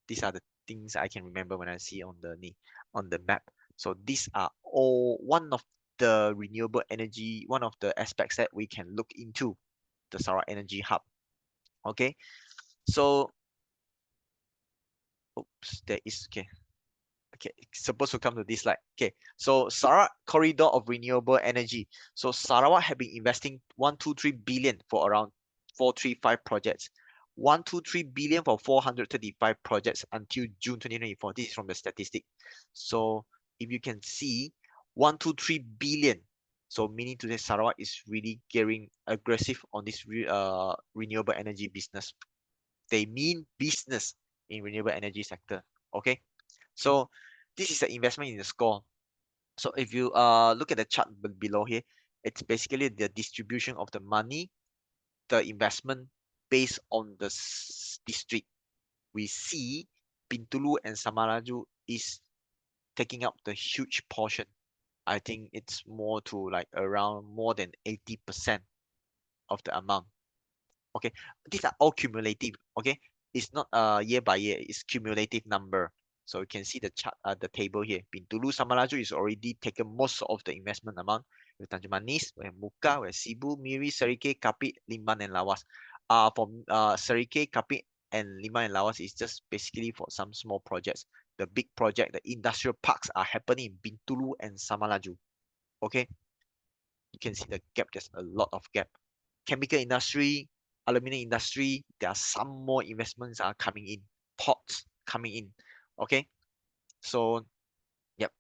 These are the things I can remember when I see on the map. So these are all one of the renewable energy, one of the aspects that we can look into the Sarawak Energy Hub. Okay, so oops, there is okay. Okay, it's supposed to come to this slide. Okay, so Sarawak corridor of renewable energy. So Sarawak have been investing 123 billion for around 435 projects. 123 billion for 435 projects until June 2024. This is from the statistic. So if you can see 123 billion, so meaning to say Sarawak is really getting aggressive on this renewable energy business. They mean business in renewable energy sector. Okay. So this is the investment in the score. So if you look at the chart below here, it's basically the distribution of the money, the investment based on the district. We see Bintulu and Samaraju is taking up the huge portion. I think it's more to like around more than 80% of the amount. Okay, these are all cumulative. Okay, it's not year by year, it's cumulative number. So you can see the chart, the table here. Bintulu Samalaju is already taken most of the investment amount. With Tanjung Manis, we have Muka, we have Sibu, Miri, Serike, Kapit, Limban, and Lawas. For Serike, Kapit, and Limban and Lawas is just basically for some small projects. The big project, the industrial parks are happening in Bintulu and Samalaju. Okay, you can see the gap. There's a lot of gap. Chemical industry, aluminum industry, there are some more investments are coming in, ports coming in. Okay, so yep.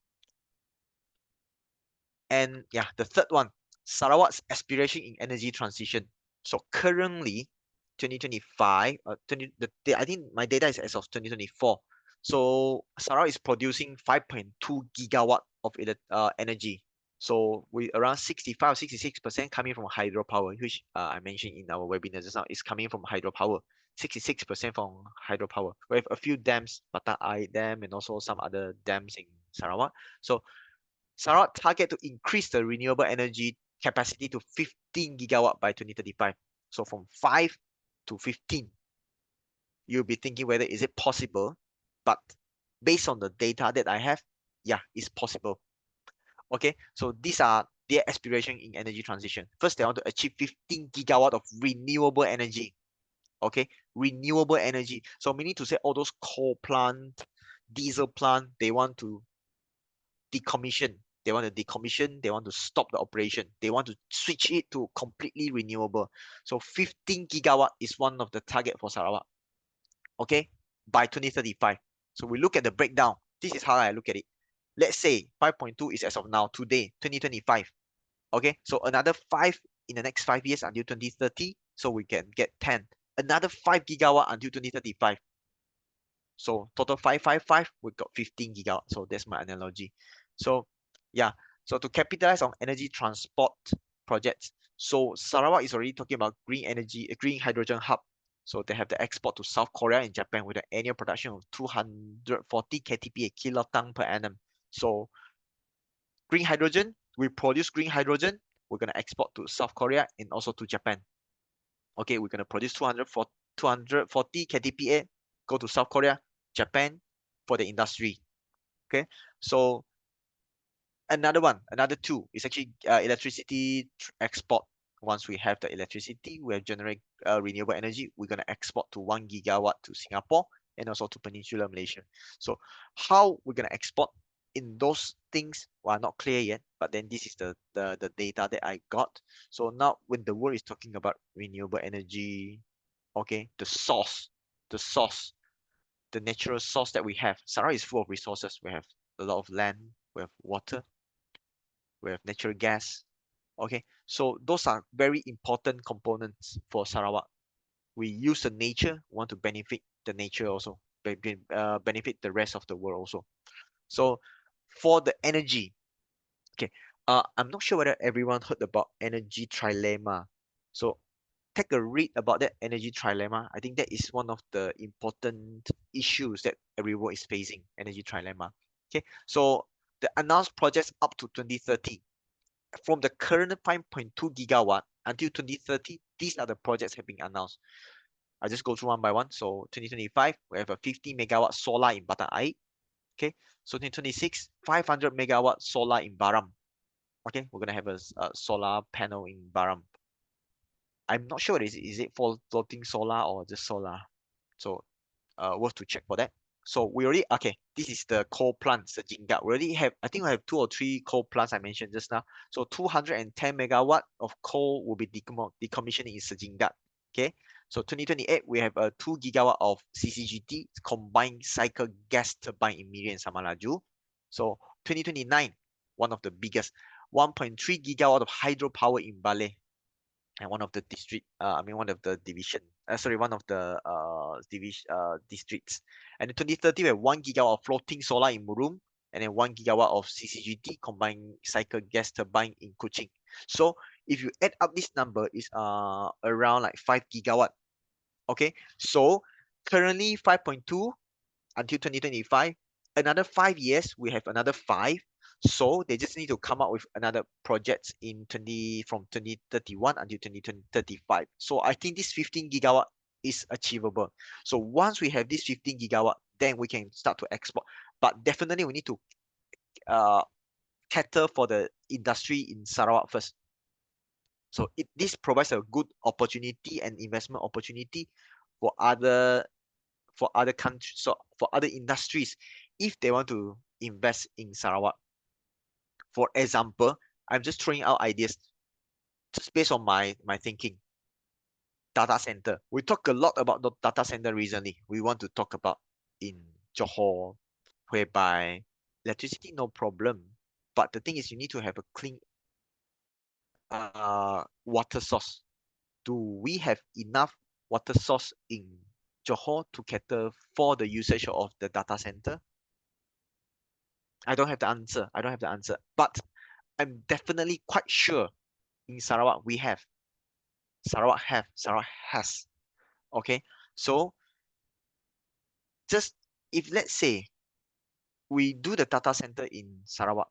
And yeah, the third one, Sarawak's aspiration in energy transition. So currently, 2025, I think my data is as of 2024. So Sarawak is producing 5.2 gigawatt of energy. So we around 65, 66% coming from hydropower, which I mentioned in our webinar just now, is coming from hydropower. 66% from hydropower. We have a few dams, Batak Air Dam and also some other dams in Sarawak. So Sarawak target to increase the renewable energy capacity to 15 gigawatt by 2035. So from 5 to 15. You'll be thinking whether is it possible, but based on the data that I have, yeah, it's possible. Okay, so these are their aspiration in energy transition. First, they want to achieve 15 gigawatt of renewable energy. Okay, renewable energy. So meaning to say all those coal plant, diesel plant, they want to decommission. They want to decommission. They want to stop the operation. They want to switch it to completely renewable. So 15 gigawatt is one of the target for Sarawak. Okay, by 2035. So we look at the breakdown. This is how I look at it. Let's say 5.2 is as of now, today, 2025. Okay, so another 5 in the next 5 years until 2030. So we can get 10. Another 5 gigawatt until 2035. So total 555, we got 15 gigawatt. So that's my analogy. So yeah, so to capitalize on energy transport projects, so Sarawak is already talking about green energy, green hydrogen hub. So they have the export to South Korea and Japan with an annual production of 240 KTPA, kiloton per annum. So green hydrogen, we produce green hydrogen, we're going to export to South Korea and also to Japan. Okay, we're going to produce 240 KTPA, go to South Korea, Japan for the industry. Okay, so another two is actually electricity export. Once we have the electricity, we have generate renewable energy, we're going to export to 1 gigawatt to Singapore and also to Peninsular Malaysia. So how we're going to export in those things are not clear yet, but then this is the data that I got. So now when the world is talking about renewable energy, okay, the natural source that we have. Sarawak is full of resources. We have a lot of land, we have water, we have natural gas. Okay, so those are very important components for Sarawak. We use the nature, want to benefit the nature also, benefit the rest of the world also. So for the energy, okay, I'm not sure whether everyone heard about energy trilemma. So take a read about that energy trilemma. I think that is one of the important issues that everyone is facing, energy trilemma. Okay, so the announced projects up to 2030, from the current 5.2 gigawatt until 2030, these are the projects have been announced. I just go through one by one. So 2025, we have a 50 megawatt solar in Batang Air. Okay, so 2026, 500 megawatt solar in Baram. Okay, we're gonna have a solar panel in Baram. I'm not sure is it for floating solar or just solar. So worth to check for that. So we already, okay, this is the coal plant, Sejingat. We already have, I think we have 2 or 3 coal plants I mentioned just now. So 210 megawatt of coal will be decommissioned in Sejingat. Okay, so 2028 we have a 2 gigawatt of CCGT, combined cycle gas turbine in Miri and Samalaju. So 2029, one of the biggest, 1.3 gigawatt of hydropower in Bale, and one of the district, one of the division, one of the districts. And in 2030, we have 1 gigawatt of floating solar in Murum, and then 1 gigawatt of CCGT, combined cycle gas turbine in Kuching. So if you add up this number, is around like 5 gigawatt. Okay, so currently 5.2 until 2025. Another 5 years, we have another 5. So they just need to come up with another projects in from 2031 until 2035. So I think this 15 gigawatt is achievable. So once we have this 15 gigawatt, then we can start to export. But definitely we need to cater for the industry in Sarawak first. So this provides a good opportunity and investment opportunity for other countries, so for other industries, if they want to invest in Sarawak. For example, I'm just throwing out ideas just based on my thinking. Data center. We talk a lot about the data center recently. We want to talk about in Johor, whereby electricity no problem, but the thing is you need to have a clean water source. Do we have enough water source in Johor to cater for the usage of the data center? I don't have the answer. I don't have the answer. But I'm definitely quite sure in Sarawak we have. Sarawak has. Okay. So just if let's say we do the data center in Sarawak,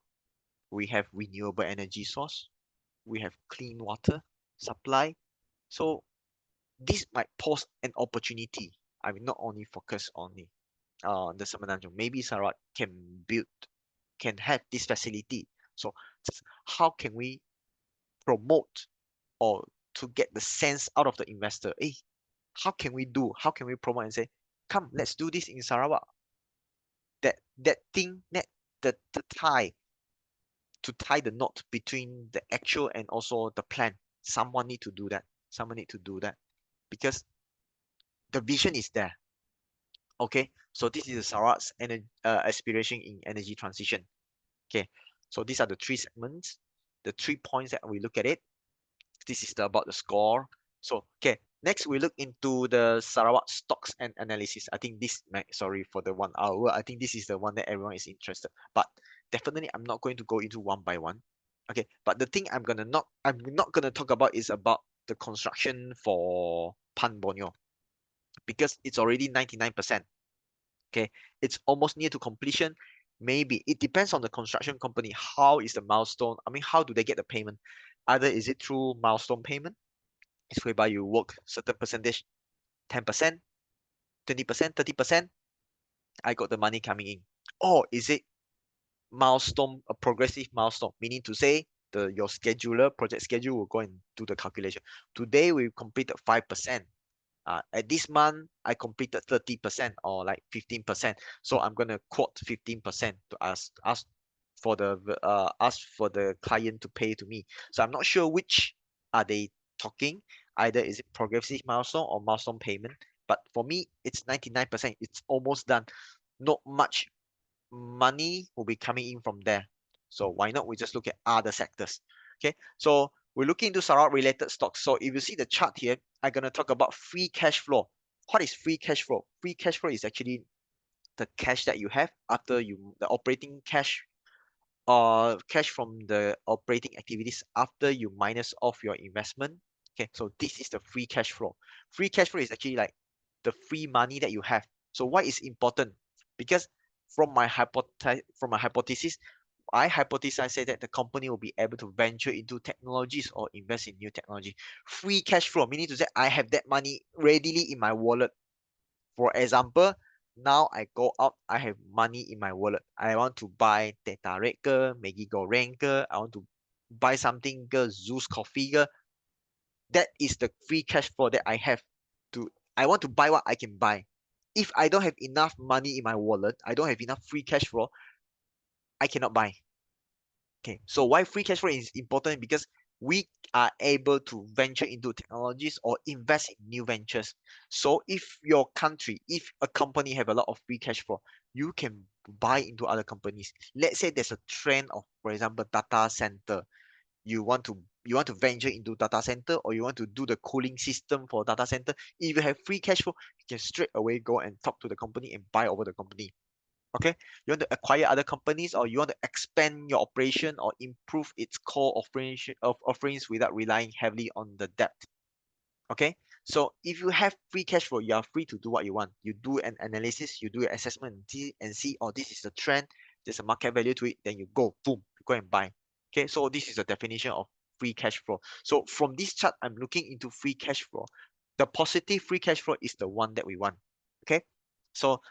we have renewable energy source, we have clean water supply. So this might pose an opportunity. I mean, not only focus on the Semenanjung. Maybe Sarawak can have this facility. So how can we promote or to get the sense out of the investor? Hey, how can we promote and say, come, let's do this in Sarawak? That thing, the tie to tie the knot between the actual and also the plan. Someone need to do that. Someone need to do that because the vision is there. Okay, so this is Sarawak's aspiration in energy transition. Okay, so these are the 3 segments, the 3 points that we look at it. This is about the score. So, okay, next we look into the Sarawak stocks and analysis. I think this, sorry for the 1 hour. I think this is the one that everyone is interested. But definitely, I'm not going to go into one by one. Okay, but the thing I'm not gonna talk about is about the construction for Pan Borneo because it's already 99%. Okay, it's almost near to completion. Maybe it depends on the construction company. How is the milestone? I mean, how do they get the payment? Either is it through milestone payment, it's whereby you work certain percentage, 10%, 20%, 30%, I got the money coming in. Or is it milestone, a progressive milestone, meaning to say your scheduler, project schedule will go and do the calculation. Today we completed 5%. At this month, I completed 30% or like 15%. So I'm gonna quote 15% to ask for the client to pay to me. So I'm not sure which are they talking. Either is it progressive milestone or milestone payment. But for me, it's 99%. It's almost done. Not much money will be coming in from there. So why not we just look at other sectors? Okay, so we're looking into Sarawak related stocks. So if you see the chart here, I'm gonna talk about free cash flow. What is free cash flow? Free cash flow is actually the cash that you have after the operating cash cash from the operating activities after you minus off your investment Okay, so this is the free cash flow. Free cash flow is actually like the free money that you have. So why is important? Because from my hypothesis, I hypothesize say that the company will be able to venture into technologies or invest in new technology. Free cash flow, meaning to say I have that money readily in my wallet. For example, now I go out, I have money in my wallet. I want to buy teh tarik ke, Maggi goreng ke, I want to buy something ke, Zeus coffee ke. That is the free cash flow that I have to, I want to buy what I can buy. If I don't have enough money in my wallet, I don't have enough free cash flow, I cannot buy. Okay, so why free cash flow is important? Because we are able to venture into technologies or invest in new ventures. So if your country, if a company have a lot of free cash flow, you can buy into other companies. Let's say there's a trend of, for example, data center. You want to venture into data center, or you want to do the cooling system for data center. If you have free cash flow, you can straight away go and talk to the company and buy over the company. Okay, you want to acquire other companies, or you want to expand your operation or improve its core operation of offerings without relying heavily on the debt. Okay, so if you have free cash flow, you are free to do what you want. You do an analysis, you do an assessment, and see, oh, this is the trend, there's a market value to it, then you go, boom, you go and buy. Okay, so this is the definition of free cash flow. So from this chart, I'm looking into free cash flow. The positive free cash flow is the one that we want. Okay, so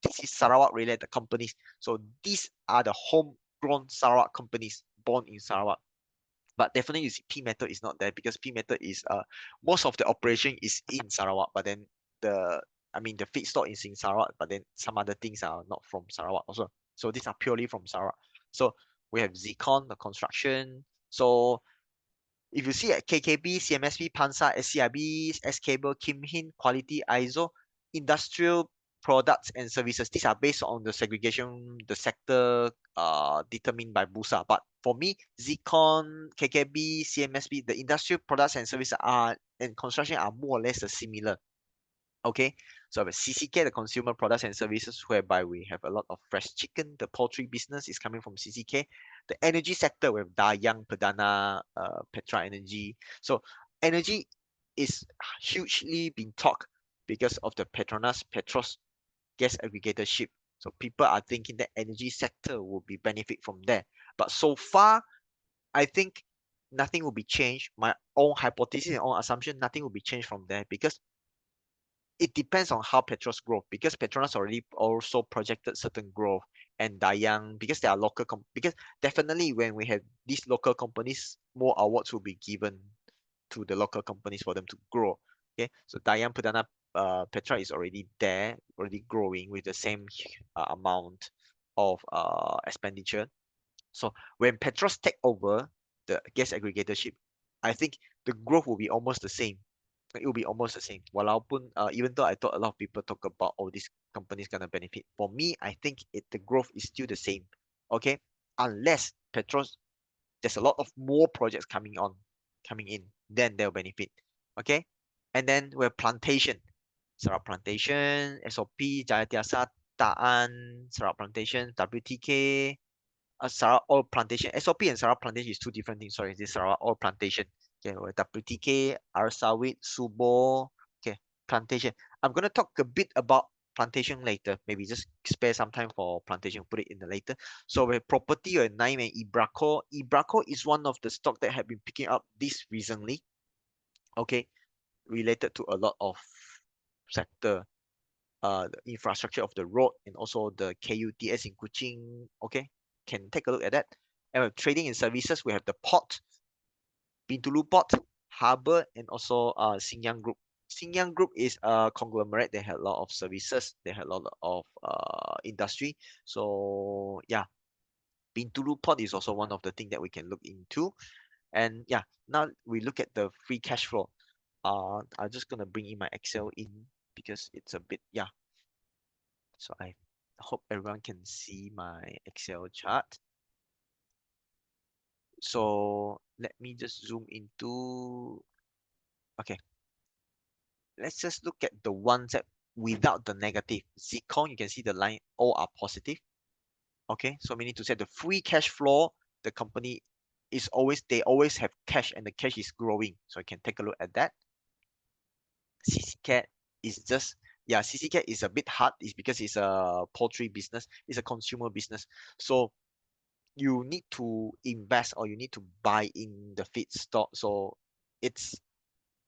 this is Sarawak related companies. So these are the homegrown Sarawak companies born in Sarawak. But definitely you see P Metal is not there, because P Metal is most of the operation is in Sarawak, but then the the feedstock is in Sarawak, but then some other things are not from Sarawak also. So these are purely from Sarawak. So we have Zecon, the construction. So if you see at KKB, CMSB, Pansa, SCIB, S-Cable, Kim Hin, Quality, ISO, industrial products and services, these are based on the segregation, the sector determined by Bursa. But for me, Zecon, KKB, CMSB, the industrial products and services are and construction are more or less similar. Okay, so with CCK, the consumer products and services, whereby we have a lot of fresh chicken. The poultry business is coming from CCK. The energy sector with Dayang, Perdana, Petra Energy. So energy is hugely being talked because of the Petronas Petros gas aggregatorship. So people are thinking that energy sector will be benefit from there. But so far, I think nothing will be changed. My own hypothesis and own assumption, nothing will be changed from there, because it depends on how Petros grow, because Petronas already also projected certain growth, and Dayang, because they are local because definitely when we have these local companies, more awards will be given to the local companies for them to grow. Okay, so Dayang, Perdana, Petra is already there, already growing with the same amount of expenditure. So when Petros take over the gas aggregatorship, I think the growth will be almost the same. It will be almost the same. Walaupun even though I thought a lot of people talk about, oh, this company is gonna benefit. For me, I think the growth is still the same. Okay, unless Petros, there's a lot of more projects coming in, then they'll benefit. Okay, and then we're plantation, Sarawak Plantation, SOP, Jayatiasa, Taan, Sarawak Plantation, WTK, Sarawak Oil Plantation. SOP and Sarawak Plantation is two different things. Sorry, this is Sarawak Oil Plantation. Okay, WTK, Arsawit, Subo. Okay, plantation. I'm gonna talk a bit about plantation later. Maybe just spare some time for plantation. Put it in the later. So with property or Naim and Ibraco. Ibraco is one of the stock that have been picking up this recently. Okay, related to a lot of sector. The infrastructure of the road, and also the KUTS in Kuching. Okay, can take a look at that. And with trading and services, we have the port, Bintulu Port, Harbour, and also Xingyang Group. Xingyang Group is a conglomerate. They had a lot of services. They had a lot of industry. So yeah, Bintulu Port is also one of the things that we can look into. And yeah, now we look at the free cash flow. I'm just gonna bring in my Excel in, because it's a bit, yeah. So I hope everyone can see my Excel chart. So let me just zoom into, okay. Let's just look at the ones that without the negative. Zecon, you can see the line, all are positive. Okay, so we need to set the free cash flow. The company they always have cash, and the cash is growing. So you can take a look at that. CC is just, yeah, CC is a bit hard. It's because it's a poultry business, it's a consumer business. So you need to invest, or you need to buy in the feedstock. So it's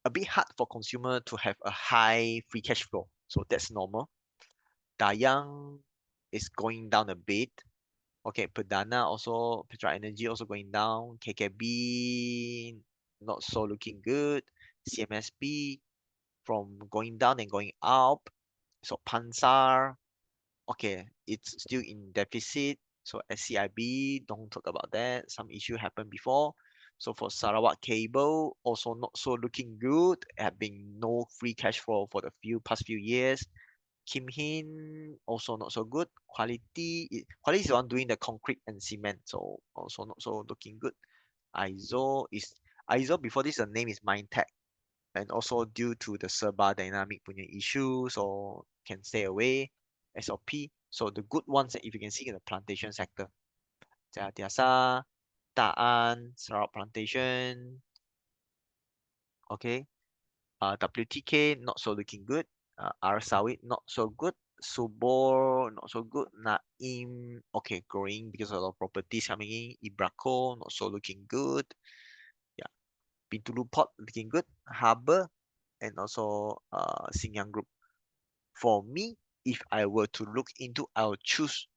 a bit hard for consumer to have a high free cash flow. So that's normal. Dayang is going down a bit. Okay, Perdana also, Petra Energy also going down. KKB not so looking good. CMSP from going down and going up. So Pansar, okay, it's still in deficit. So SCIB, don't talk about that. Some issue happened before. So for Sarawak Cable, also not so looking good. Have been no free cash flow for the past few years. Kim Hin also not so good. Quality is the one doing the concrete and cement, so also not so looking good. ISO before this, the name is Mindtech, and also due to the Serba dynamic punya issue, so can stay away. SOP. So the good ones, if you can see in the plantation sector, Jatiasa, Taan, Sarawak Plantation, okay. WTK not so looking good. Arsawit not so good. Subor not so good. Naim okay, growing because of a lot of properties coming in. Ibraco not so looking good. Yeah, Pintulu Port looking good. Harbour and also Singyang Group. For me, if I were to look into, I'll choose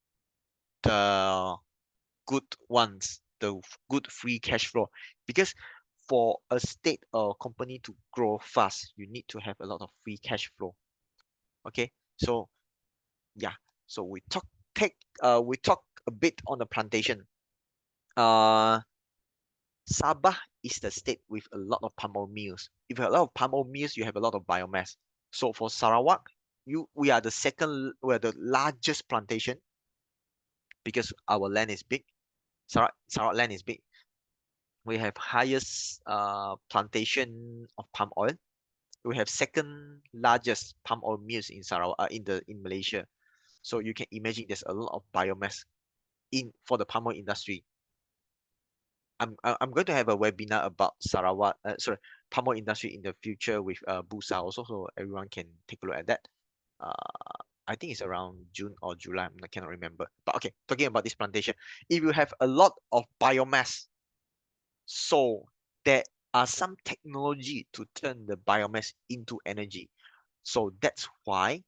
the good ones, the good free cash flow, because for a state or company to grow fast, you need to have a lot of free cash flow. Okay, so yeah, so we talk a bit on the plantation. Sabah is the state with a lot of palm oil mills. If you have a lot of palm oil mills, you have a lot of biomass. So for Sarawak, we are the largest plantation because our land is big. Sarawak land is big. We have highest plantation of palm oil. We have second largest palm oil mills in Sarawak, in Malaysia. So you can imagine there's a lot of biomass for the palm oil industry. I'm going to have a webinar about palm oil industry in the future with Busa also, so everyone can take a look at that. I think it's around June or July. I cannot remember. But okay, talking about this plantation, if you have a lot of biomass, so there are some technology to turn the biomass into energy. So that's why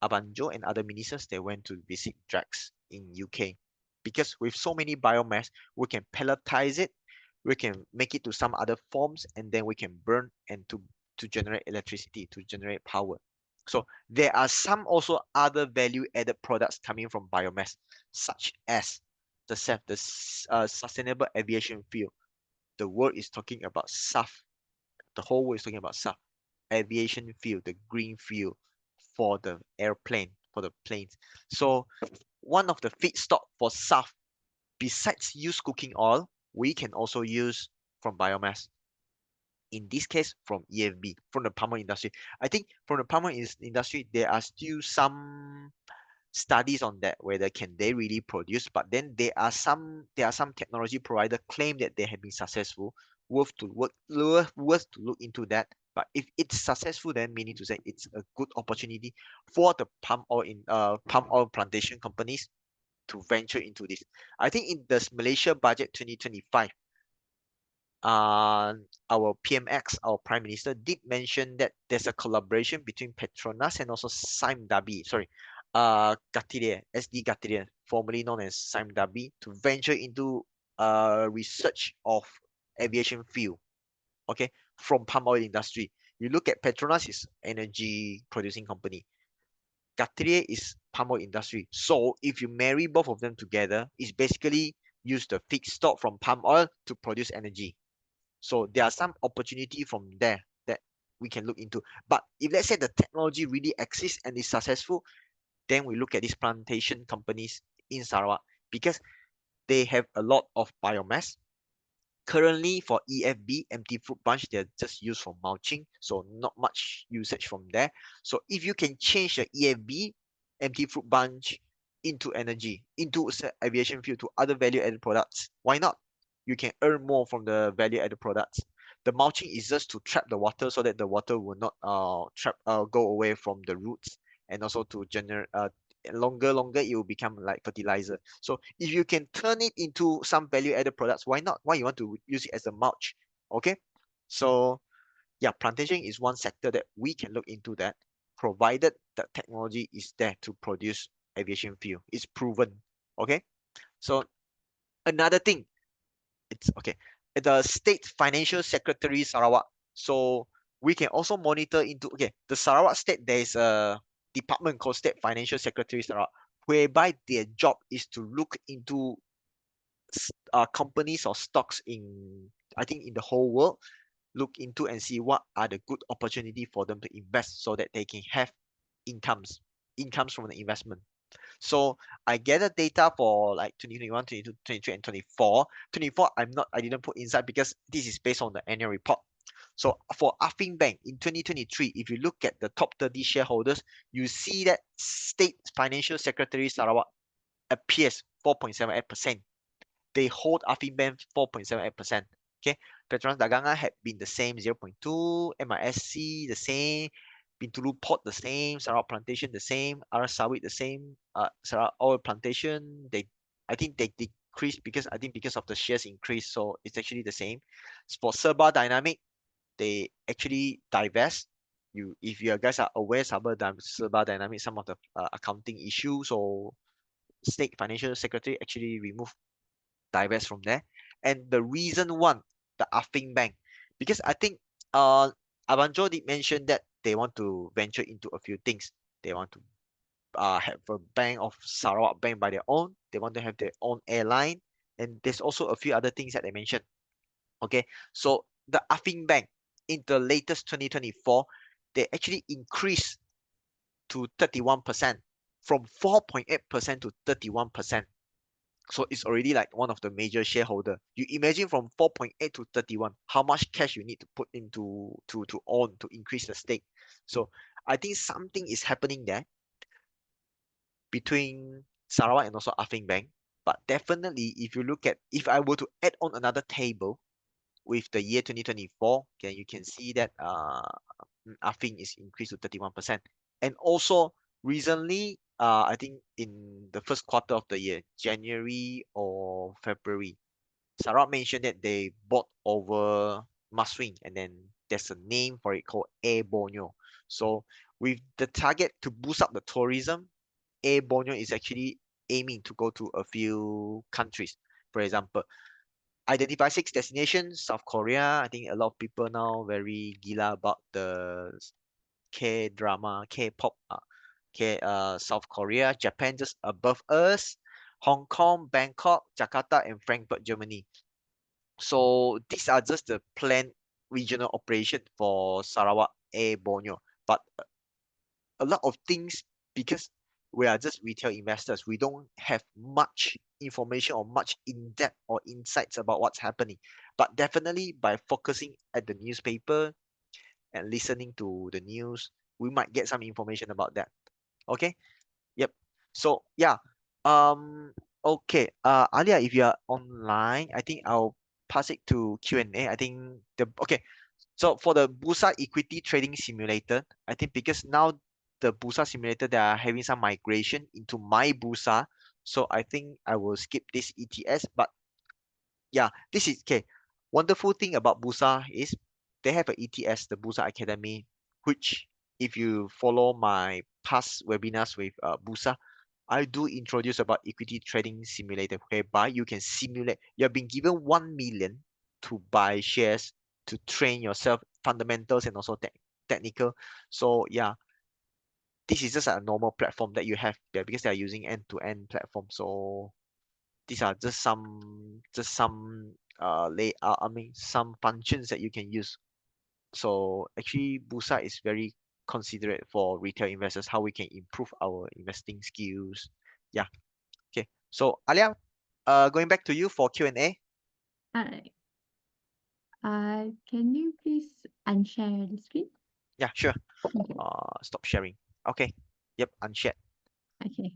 Abanjo and other ministers, they went to visit Drax in UK, because with so many biomass, we can pelletize it, we can make it to some other forms, and then we can burn and to generate electricity, to generate power. So there are some also other value added products coming from biomass, such as the sustainable aviation fuel. The world is talking about SAF. The whole world is talking about SAF, aviation fuel, the green fuel for the airplane, for the planes. So one of the feedstock for SAF, besides use cooking oil, we can also use from biomass. In this case, from EFB, from the palm oil industry. I think from the palm oil industry, there are still some studies on that, whether can they really produce, but then there are some technology provider claim that they have been successful. Worth to look into that. But if it's successful, then meaning to say it's a good opportunity for the palm oil plantation companies to venture into this. I think in the Malaysia budget 2025, our PMX, our Prime Minister, did mention that there's a collaboration between Petronas and also Sime Darby, Gatiria, SD Gatiria, formerly known as Sime Darby, to venture into research of aviation fuel, okay, from palm oil industry. You look at Petronas is energy producing company. Gatiria is palm oil industry. So if you marry both of them together, it's basically use the feedstock from palm oil to produce energy. So there are some opportunity from there that we can look into. But if let's say the technology really exists and is successful, then we look at these plantation companies in Sarawak, because they have a lot of biomass. Currently for EFB, empty fruit bunch, they're just used for mulching, so not much usage from there. So if you can change the EFB, empty fruit bunch, into energy, into aviation fuel, to other value added products, why not? you can earn more from the value-added products. The mulching is just to trap the water so that the water will not go away from the roots, and also to generate longer it will become like fertilizer. So if you can turn it into some value-added products, why not? Why you want to use it as a mulch? Okay, so yeah, plantation is one sector that we can look into that, provided that technology is there to produce aviation fuel. It's proven. Okay, so another thing, it's okay. The State Financial Secretary Sarawak. So we can also monitor into the Sarawak State. There is a department called State Financial Secretary Sarawak, whereby their job is to look into companies or stocks in, I think, in the whole world, look into and see what are the good opportunity for them to invest so that they can have incomes from the investment. So I gathered data for like 2021, 22, 23, and 24. 24, I didn't put inside because this is based on the annual report. So for Affin Bank in 2023, if you look at the top 30 shareholders, you see that State Financial Secretary Sarawak appears 4.78%. They hold Affin Bank 4.78%. Okay, Petronas Dagangan had been the same 0.2, MISC the same, Bintulu Port the same, Sarawak Plantation the same, Arasawit the same, Sarawak Oil Plantation, I think they decreased because of the shares increase, so it's actually the same. For Serba Dynamic, they actually divest. If you guys are aware, Serba Dynamic, some of the accounting issues, or State Financial Secretary actually divest from there. And the reason one, the Affin Bank, because I think Abanjo did mention that they want to venture into a few things. They want to have a bank of Sarawak Bank by their own. They want to have their own airline, and there's also a few other things that they mentioned. Okay, so the Affin Bank in the latest 2024, they actually increased to 31%, from 4.8% to 31%. So it's already like one of the major shareholder. You imagine from 4.8 to 31, how much cash you need to put into to own to increase the stake. So I think something is happening there between Sarawak and also Affin Bank. But definitely, if I were to add on another table with the year 2024, okay, you can see that Affin is increased to 31%. And also recently, I think in the first quarter of the year, January or February, Sarawak mentioned that they bought over Maswing, and then there's a name for it called Air Borneo. So with the target to boost up the tourism, Air Borneo is actually aiming to go to a few countries. For example, identify 6 destinations. South Korea, I think a lot of people now very gila about the K-drama, K-pop, South Korea, Japan just above us, Hong Kong, Bangkok, Jakarta, and Frankfurt, Germany. So these are just the planned regional operation for Sarawak Air Borneo. But a lot of things, because we are just retail investors, we don't have much information or much in-depth or insights about what's happening. But definitely by focusing at the newspaper and listening to the news, we might get some information about that. Okay. Yep. So yeah. Okay. Alia, if you are online, I think I'll pass it to Q&A. I think so for the Bursa Equity Trading Simulator, I think because now the Bursa Simulator, they are having some migration into My Bursa. So I think I will skip this ETS. But yeah, this is okay. Wonderful thing about Bursa is they have a ETS, the Bursa Academy, which if you follow my past webinars with Bursa, I do introduce about equity trading simulator, whereby you can simulate. You have been given 1 million to buy shares to train yourself fundamentals and also technical. So yeah, this is just a normal platform that you have there because they are using end-to-end platform. So these are just some some functions that you can use. So actually, Bursa is very considerate for retail investors, how we can improve our investing skills. Yeah. Okay. So Alia, going back to you for Q&A. Alright. Can you please unshare the screen? Yeah, sure. Okay. Stop sharing. Okay. Yep, unshared. Okay.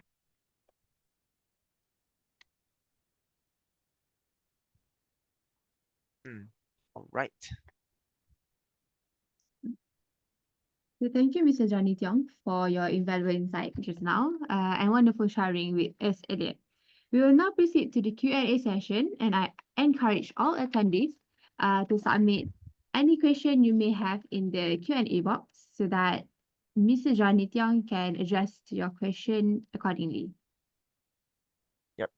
All right. So thank you, Mr. Johnny Tiong, for your invaluable insight just now and wonderful sharing with us earlier. We will now proceed to the Q&A session, and I encourage all attendees to submit any question you may have in the Q&A box so that Mr. Johnny Tiong can address to your question accordingly. Yep.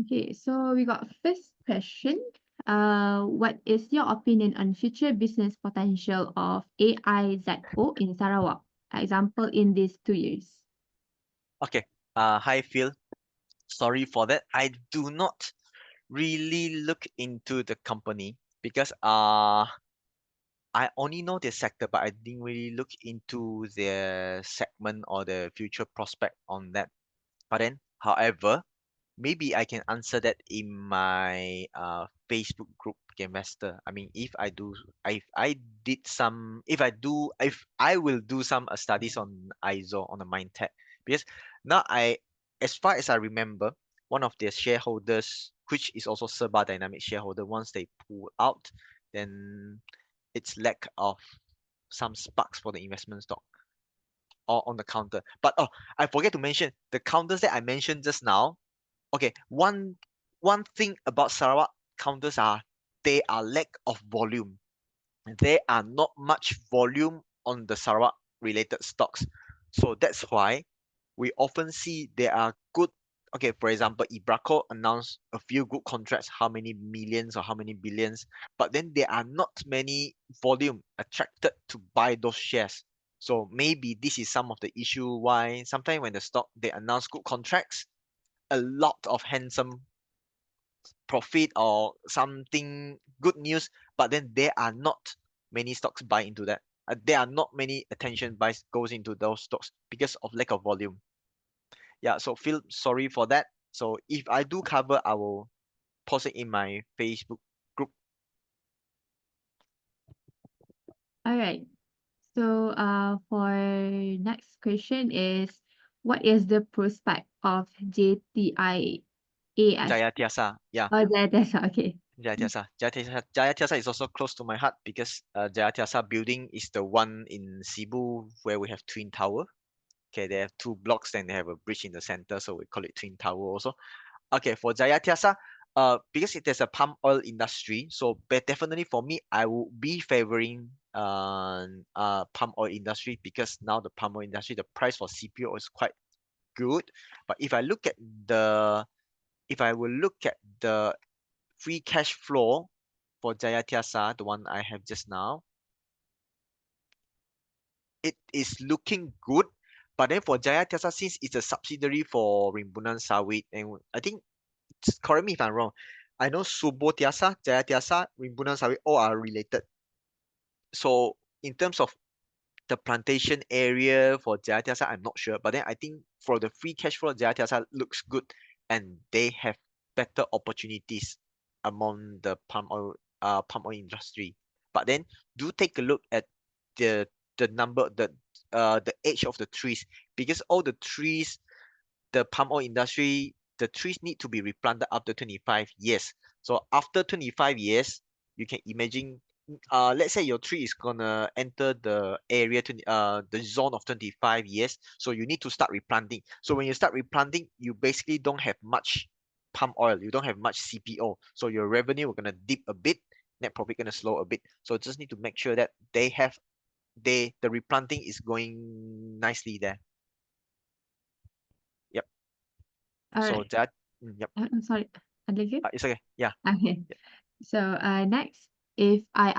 Okay, so we got first question. What is your opinion on future business potential of AIZO in Sarawak? Example in these 2 years. Okay. Hi Phil. Sorry for that. I do not really look into the company because I only know the sector, but I didn't really look into their segment or the future prospect on that. But then, however, maybe I can answer that in my Facebook group investor. I mean, if I did some, if I will do some studies on ISO on the Mindtech, because now as far as I remember, one of their shareholders, which is also Serba Dynamic shareholder, once they pull out, then it's lack of some sparks for the investment stock or on the counter. But oh, I forget to mention the counters that I mentioned just now. Okay, one thing about Sarawak counters are they are lack of volume. There are not much volume on the Sarawak related stocks. So that's why we often see there are good, okay, for example, Ibraco announced a few good contracts, how many millions or how many billions, but then there are not many volume attracted to buy those shares. So maybe this is some of the issue why sometimes when the stock they announce good contracts, a lot of handsome profit or something good news, but then there are not many stocks buy into that. There are not many attention buys goes into those stocks because of lack of volume. Yeah, so feel sorry for that. So if I do cover, I will post it in my Facebook group. All right. So for next question is, what is the prospect of JTIAS? Jayatiasa, yeah, Oh, that's okay. Jayatiasa is also close to my heart because Jayatiasa building is the one in Cebu where we have Twin Tower. Okay, they have two blocks, then they have a bridge in the center, so we call it Twin Tower also. Okay, for Jayatiasa, because there's a palm oil industry, so definitely for me, I will be favoring palm oil industry because now the palm oil industry, the price for CPO is quite good. But if I will look at the free cash flow for Jayatiasa, the one I have just now, it is looking good. But then for Jayatiasa, since it's a subsidiary for Rimbunan Sawit, and I think, correct me if I'm wrong, I know Subo Tiasa, Jayatiasa, Rimbunan Sawit, all are related. So in terms of the plantation area for Jayatiasa, I'm not sure. But then I think for the free cash flow, Jayatiasa looks good and they have better opportunities among the palm oil industry. But then do take a look at the the age of the trees because all the trees, the palm oil industry, the trees need to be replanted after 25 years. So after 25 years, you can imagine, let's say your tree is gonna enter the area to the zone of 25 years. So you need to start replanting. So when you start replanting, you basically don't have much palm oil. You don't have much CPO. So your revenue will gonna dip a bit, net profit gonna slow a bit. So just need to make sure that the replanting is going nicely there. Yep. All So right. that, yep. I'm sorry. Ada It's okay. Yeah. Okay. Yeah. So next, if I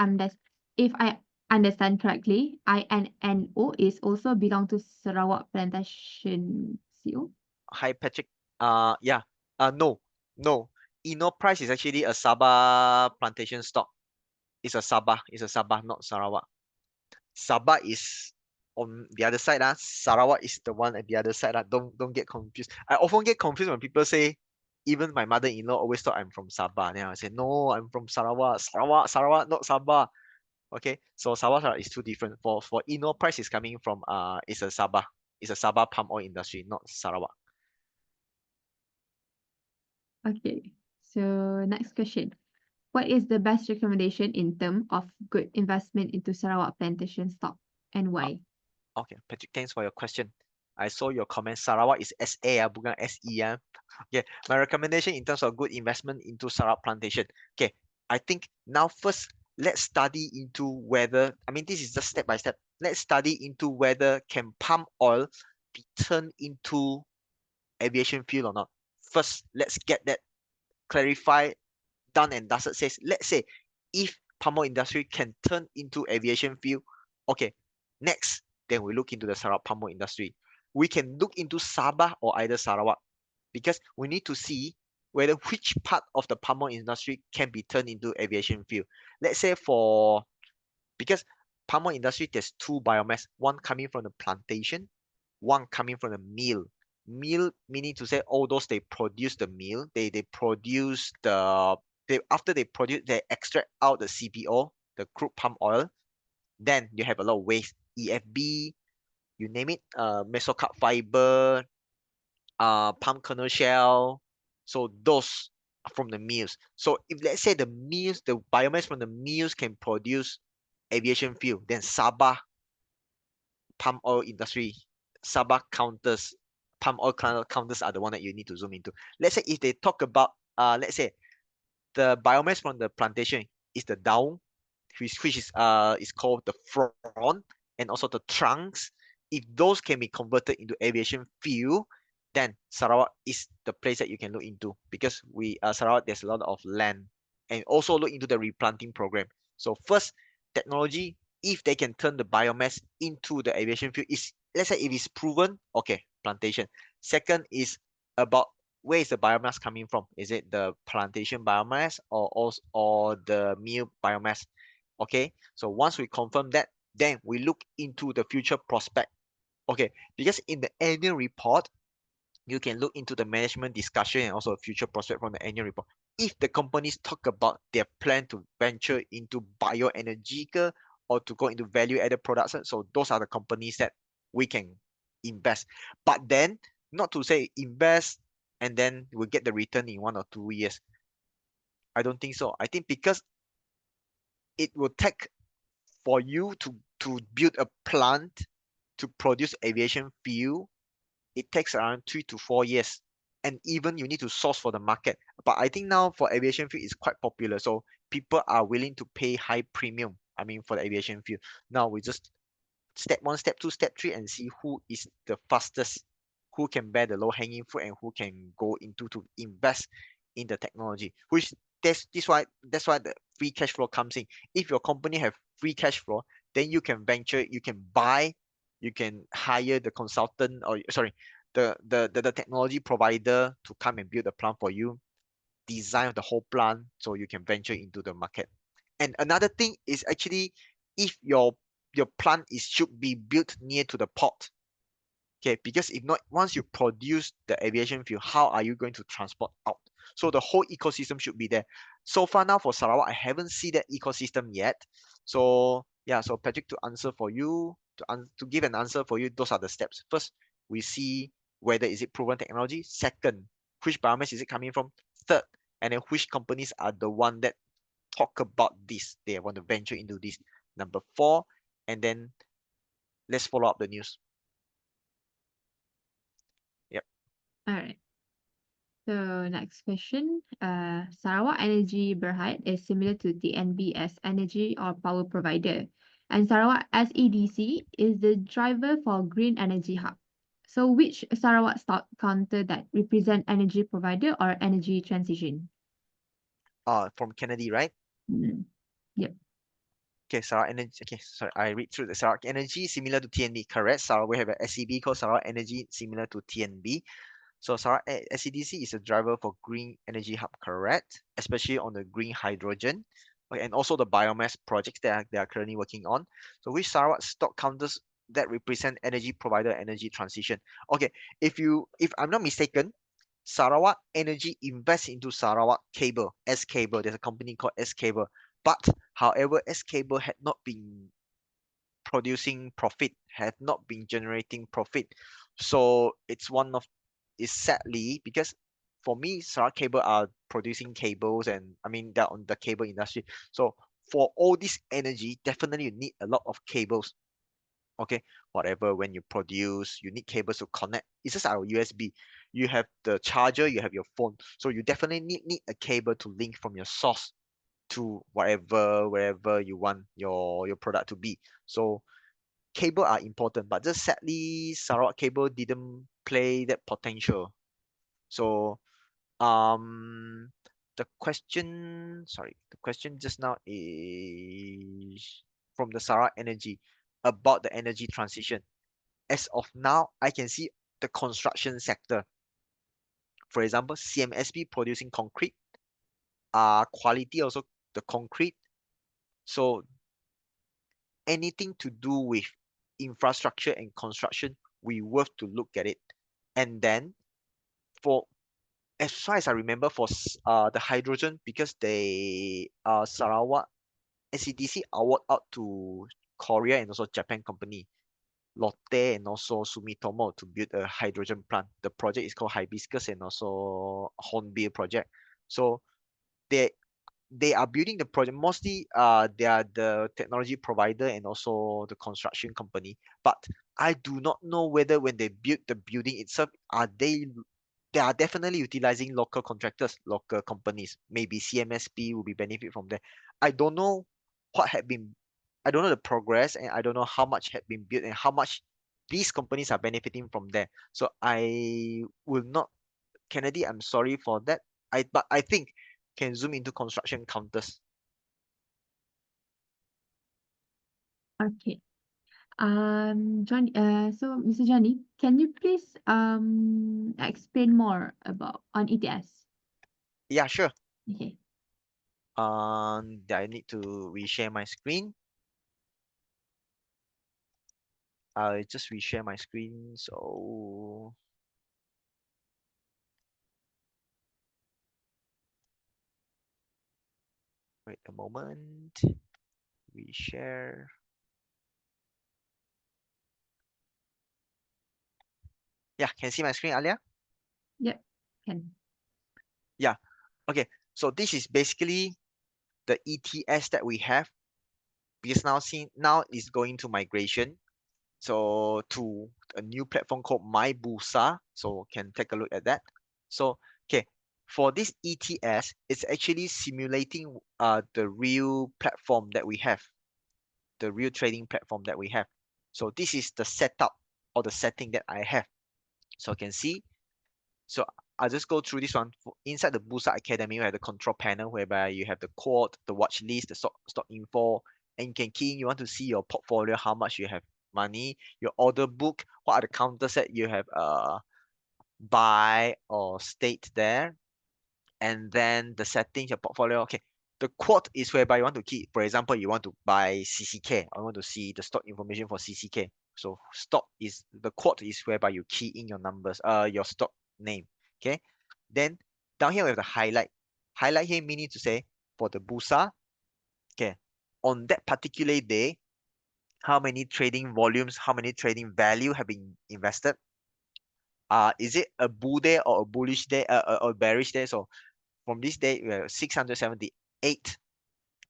understand correctly, INNO is also belong to Sarawak Plantation CO. Hi, Patrick. Yeah. No, no. Price is actually a Sabah plantation stock. It's a Sabah. It's a Sabah, not Sarawak. Sabah is on the other side. Sarawak is the one at the other side. Don't get confused. I often get confused when people say, even my mother-in-law always thought I'm from Sabah. Then I say, no, I'm from Sarawak. Sarawak, not Sabah. Okay, so Sarawak is two different. For Inno price is coming from it's a Sabah. It's a Sabah palm oil industry, not Sarawak. Okay. So next question. What is the best recommendation in terms of good investment into Sarawak plantation stock and why? Okay, Patrick, thanks for your question. I saw your comment. Sarawak is SA, bukan SE. Okay, my recommendation in terms of good investment into Sarawak plantation. Okay, I think now first let's study into whether, I mean, this is just step by step. Let's study into whether can palm oil be turned into aviation fuel or not. First, let's get that clarified, done and dusted. Says, let's say if palm oil industry can turn into aviation fuel, okay, next, then we look into the Sarawak palm oil industry. We can look into Sabah or either Sarawak because we need to see whether which part of the palm oil industry can be turned into aviation fuel. Let's say because palm oil industry, there's two biomass, one coming from the plantation, one coming from the mill. Mill meaning to say all those they produce the meal, they produce after they produce, they extract out the CPO, the crude palm oil. Then you have a lot of waste, EFB, you name it, mesocarp fiber, palm kernel shell. So those are from the mills. So if let's say the mills, the biomass from the mills can produce aviation fuel, then Sabah palm oil industry, Sabah counters, palm oil counters are the one that you need to zoom into. Let's say if they talk about, let's say the biomass from the plantation is the down, which is called the frond, and also the trunks. If those can be converted into aviation fuel, then Sarawak is the place that you can look into because Sarawak there's a lot of land, and also look into the replanting program. So first, technology, if they can turn the biomass into the aviation fuel, is, let's say if it's proven, okay, plantation. Second is about where is the biomass coming from? Is it the plantation biomass or the mill biomass? Okay, so once we confirm that, then we look into the future prospect. Okay, because in the annual report, you can look into the management discussion and also future prospect from the annual report. If the companies talk about their plan to venture into bioenergy or to go into value-added products, so those are the companies that we can invest. But then, not to say invest and then we'll get the return in 1 or 2 years. I don't think so. I think because it will take for you to build a plant to produce aviation fuel, it takes around 3 to 4 years. And even you need to source for the market. But I think now for aviation fuel is quite popular. So people are willing to pay high premium, I mean, for the aviation fuel. Now we just step 1, step 2, step 3 and see who is the fastest, who can bear the low hanging fruit and who can go into to invest in the technology. Which that's why the free cash flow comes in. If your company have free cash flow, then you can venture, you can buy, you can hire the consultant, or sorry, the technology provider to come and build a plant for you, design the whole plant so you can venture into the market. And another thing is actually if your plant should be built near to the port. Okay, because if not, once you produce the aviation fuel, how are you going to transport out? So the whole ecosystem should be there. So far now for Sarawak, I haven't seen that ecosystem yet. So yeah, so Patrick, to answer for you, to give an answer for you, those are the steps. First, we see whether is it proven technology. Second, which biomass is it coming from? Third, and then which companies are the one that talk about this, they want to venture into this. Number 4, and then let's follow up the news. Yep. All right. So next question. Sarawak Energy Berhad is similar to TNB as energy or power provider, and Sarawak SEDC is the driver for Green Energy Hub. So which Sarawak stock counter that represent energy provider or energy transition? From Kennedy, right? Mm. Yep. Okay, Sarawak Energy. Okay, sorry, I read through the Sarawak Energy similar to TNB, correct? Sarawak, we have a SEB called Sarawak Energy similar to TNB. So Sarawak SEDC is a driver for Green Energy Hub, correct? Especially on the green hydrogen, okay, and also the biomass projects that they are currently working on. So which Sarawak stock counters that represent energy provider, energy transition? Okay, if I'm not mistaken, Sarawak Energy invests into Sarawak Cable, S Cable. There's a company called S Cable. But however, as cable had not been producing profit, had not been generating profit. So it's sadly because for me, Sarawak Cable are producing cables and I mean they're on the cable industry. So for all this energy, definitely you need a lot of cables. Okay, whatever when you produce, you need cables to connect. It's just our USB. You have the charger, you have your phone. So you definitely need a cable to link from your source to wherever you want your product to be. So cable are important, but just sadly, Sarawak Cable didn't play that potential. So um, the question just now is from the Sarawak Energy about the energy transition. As of now, I can see the construction sector, for example, CMSB producing concrete, quality also the concrete. So anything to do with infrastructure and construction, we worth to look at it. And then for as far as I remember, for the hydrogen, because they Sarawak SCDC award out to Korea and also Japan company, Lotte and also Sumitomo to build a hydrogen plant. The project is called Hibiscus and also Hornbill project. So they they are building the project. Mostly they are the technology provider and also the construction company. But I do not know whether when they build the building itself, they are definitely utilizing local contractors, local companies. Maybe CMSP will be benefit from that. I don't know what had been, I don't know the progress, and I don't know how much had been built and how much these companies are benefiting from there. So I will not, Kennedy, I'm sorry for that. But I think can zoom into construction counters. Okay. So Mr. Johnny, can you please explain more about on ETS? Yeah, sure. Okay. I need to reshare my screen. I just reshare my screen. So wait a moment. Reshare. Yeah, can you see my screen, Alia? Yep. Can. Yeah. Okay. So this is basically the ETS that we have because now is going to migration. So to a new platform called My Bursa. So can take a look at that. So okay, for this ETS, it's actually simulating the real platform that we have, the real trading platform that we have. So this is the setup or the setting that I have. So you can see. So I'll just go through this one. Inside the Bursa Academy, you have the control panel whereby you have the quote, the watch list, the stock info, and you can key in. You want to see your portfolio, how much you have money, your order book, what are the counters that you have buy or state there, and then the settings, your portfolio. Okay, the quote is whereby you want to key. For example, you want to buy CCK. I want to see the stock information for CCK. So stock is the quote is whereby you key in your numbers, your stock name. Okay, then down here we have the highlight. Highlight here meaning to say for the Bursa. Okay, on that particular day, how many trading volumes, how many trading value have been invested. Is it a bull day or a bullish day, or bearish day? So from this day, we have 678,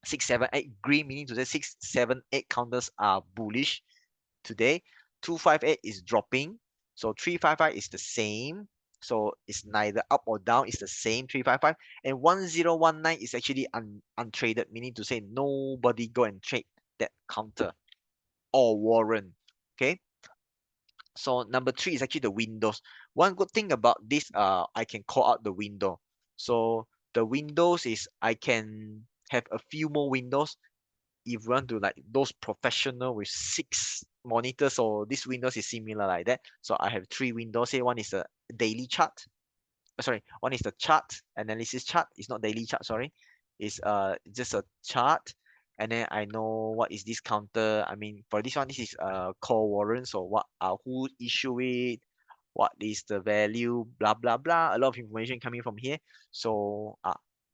678 green, meaning to say 678 counters are bullish today. 258 is dropping. So 355 is the same. So it's neither up or down, it's the same 355. And 1019 is actually untraded, meaning to say nobody go and trade that counter or warrant. Okay. So number three is actually the windows. One good thing about this, I can call out the window. So the windows is I can have a few more windows if you want to like those professional with 6 monitors. So this windows is similar like that. So I have 3 windows here. One is the daily chart. Sorry, one is the chart analysis chart. It's not daily chart, sorry. It's just a chart. And then I know what is this counter. I mean, for this one, this is call warrant. So what who issue it, what is the value, blah blah blah. A lot of information coming from here. So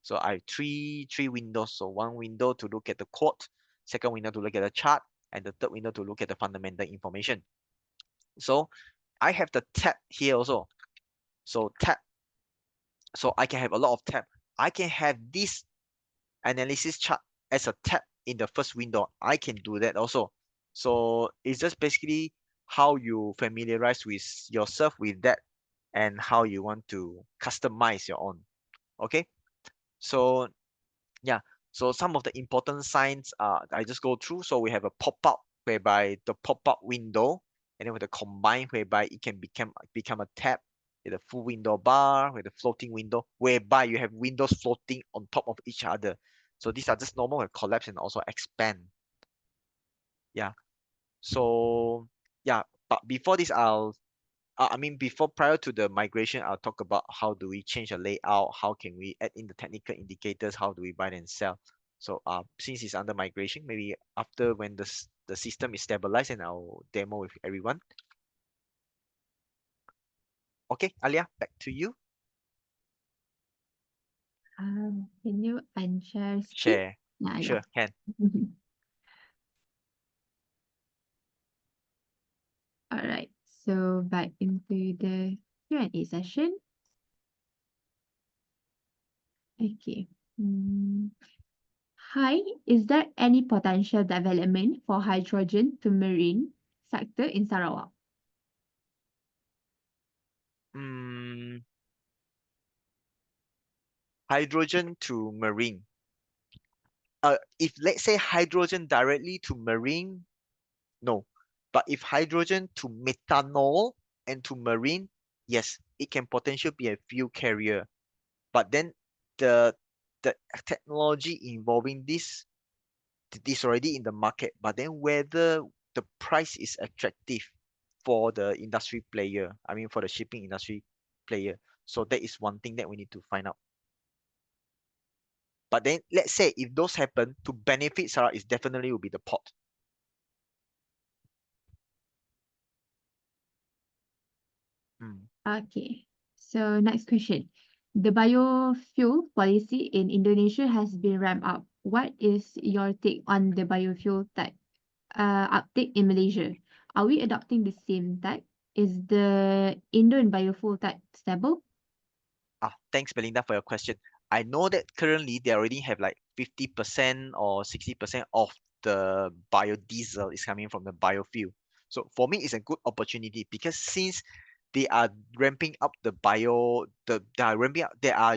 So I have three windows. So one window to look at the quote, second window to look at the chart, and the third window to look at the fundamental information. So I have the tab here also. So tab, so I can have a lot of tab. I can have this analysis chart as a tab in the first window. I can do that also. So it's just basically how you familiarize with yourself with that and how you want to customize your own. Okay. So yeah, so some of the important signs I just go through. So we have a pop-up whereby the pop-up window, and then with the combine whereby it can become a tab, with a full window bar, with a floating window, whereby you have windows floating on top of each other. So these are just normal and collapse and also expand. Yeah. So yeah, but before this, before prior to the migration, I'll talk about how do we change the layout, how can we add in the technical indicators, how do we buy and sell. So since it's under migration, maybe after when the system is stabilized, and I'll demo with everyone. Okay, Alia, back to you. Can you unshare screen? Share. Yeah. Sure, can. All right. So back into the Q&A session. Okay. Hi, is there any potential development for hydrogen to marine sector in Sarawak? Hydrogen to marine. If let's say hydrogen directly to marine, no. But if hydrogen to methanol and to marine, yes, it can potentially be a fuel carrier. But then the technology involving this is already in the market. But then whether the price is attractive for the industry player, I mean for the shipping industry player. So that is one thing that we need to find out. But then let's say if those happen, to benefit Sarah is definitely will be the port. Okay. So next question. The biofuel policy in Indonesia has been ramped up. What is your take on the biofuel tech uptake in Malaysia? Are we adopting the same tech? Is the Indian biofuel tech stable? Thanks, Belinda, for your question. I know that currently they already have like 50% or 60% of the biodiesel is coming from the biofuel. So for me, it's a good opportunity because since they are ramping up they are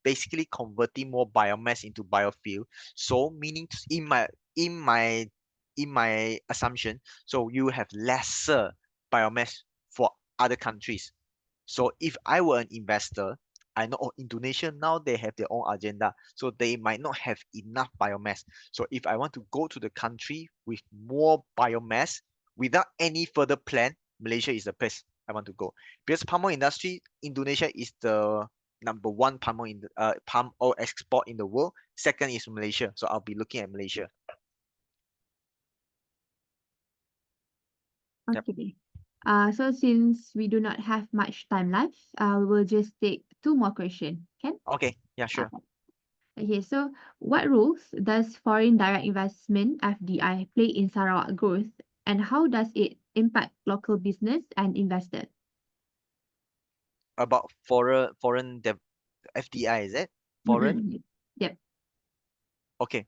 basically converting more biomass into biofuel. So meaning in my in my assumption, so you have lesser biomass for other countries. So if I were an investor, I know Indonesia now they have their own agenda, so they might not have enough biomass. So if I want to go to the country with more biomass without any further plan, Malaysia is the place I want to go. Because palm oil industry, Indonesia is the number one palm oil export in the world. Second is Malaysia, so I'll be looking at Malaysia. Yep. Okay. So since we do not have much time left, we will just take two more questions. Can? Okay, yeah, sure. Okay, so what roles does foreign direct investment (FDI) play in Sarawak growth, and how does it impact local business and investors? About foreign FDI, is it? Foreign? Yep. Okay.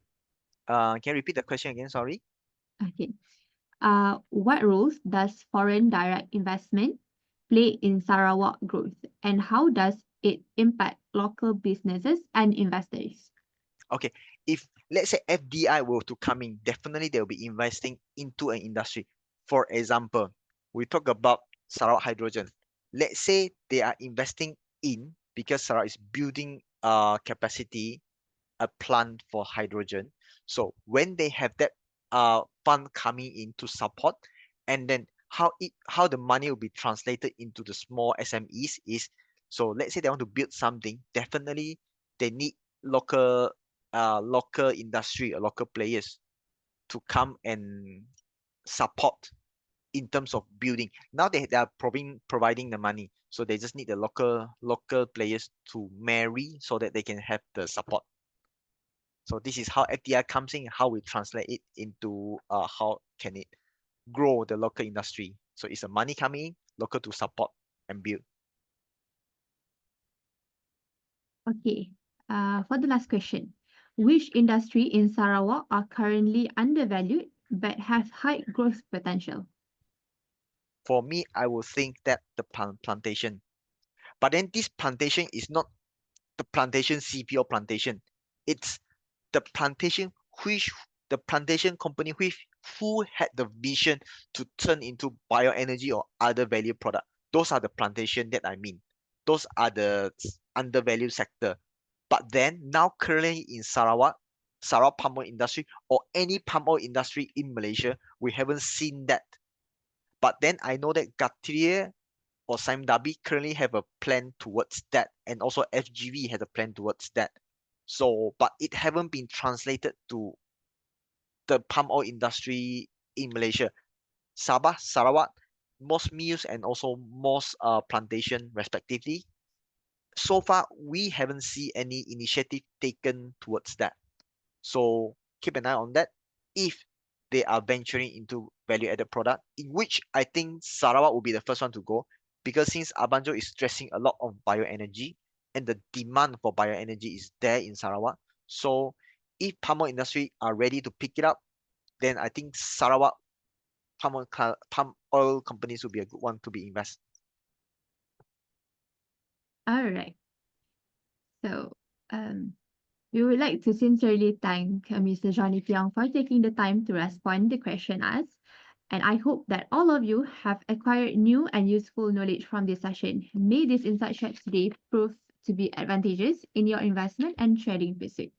Can you repeat the question again? Sorry. Okay. What roles does foreign direct investment play in Sarawak growth, and how does it impact local businesses and investors? Okay, if let's say FDI were to come in, definitely they'll be investing into an industry. For example, we talk about Sarawak Hydrogen. Let's say they are investing in, because Sarawak is building capacity, a plant for hydrogen. So when they have that fund coming in to support, and then how the money will be translated into the small SMEs is, so let's say they want to build something, definitely they need local industry or local players to come and support in terms of building. Now they are providing the money. So they just need the local players to marry so that they can have the support. So this is how FDI comes in, how we translate it into how can it grow the local industry. So it's a money coming in, local to support and build. Okay. For the last question, which industry in Sarawak are currently undervalued but have high growth potential? For me, I would think that the plantation. But then this plantation is not the plantation CPO plantation. It's the plantation which the plantation company which who had the vision to turn into bioenergy or other value product. Those are the plantation that I mean. Those are the undervalued sector. But then now currently in Sarawak palm oil industry or any palm oil industry in Malaysia, we haven't seen that. But then I know that Gatrier or Sime Darby currently have a plan towards that, and also FGV has a plan towards that. So, but it haven't been translated to the palm oil industry in Malaysia. Sabah, Sarawak, most mills and also most plantation respectively. So far, we haven't seen any initiative taken towards that. So keep an eye on that. If they are venturing into value-added product, in which I think Sarawak will be the first one to go, because since Abanjo is stressing a lot of bioenergy and the demand for bioenergy is there in Sarawak. So if palm oil industry are ready to pick it up, then I think Sarawak palm oil companies will be a good one to be invest. All right. So, we would like to sincerely thank Mr. Johnny Piong for taking the time to respond to question asked. And I hope that all of you have acquired new and useful knowledge from this session. May this insight shared today prove to be advantageous in your investment and trading pursuit.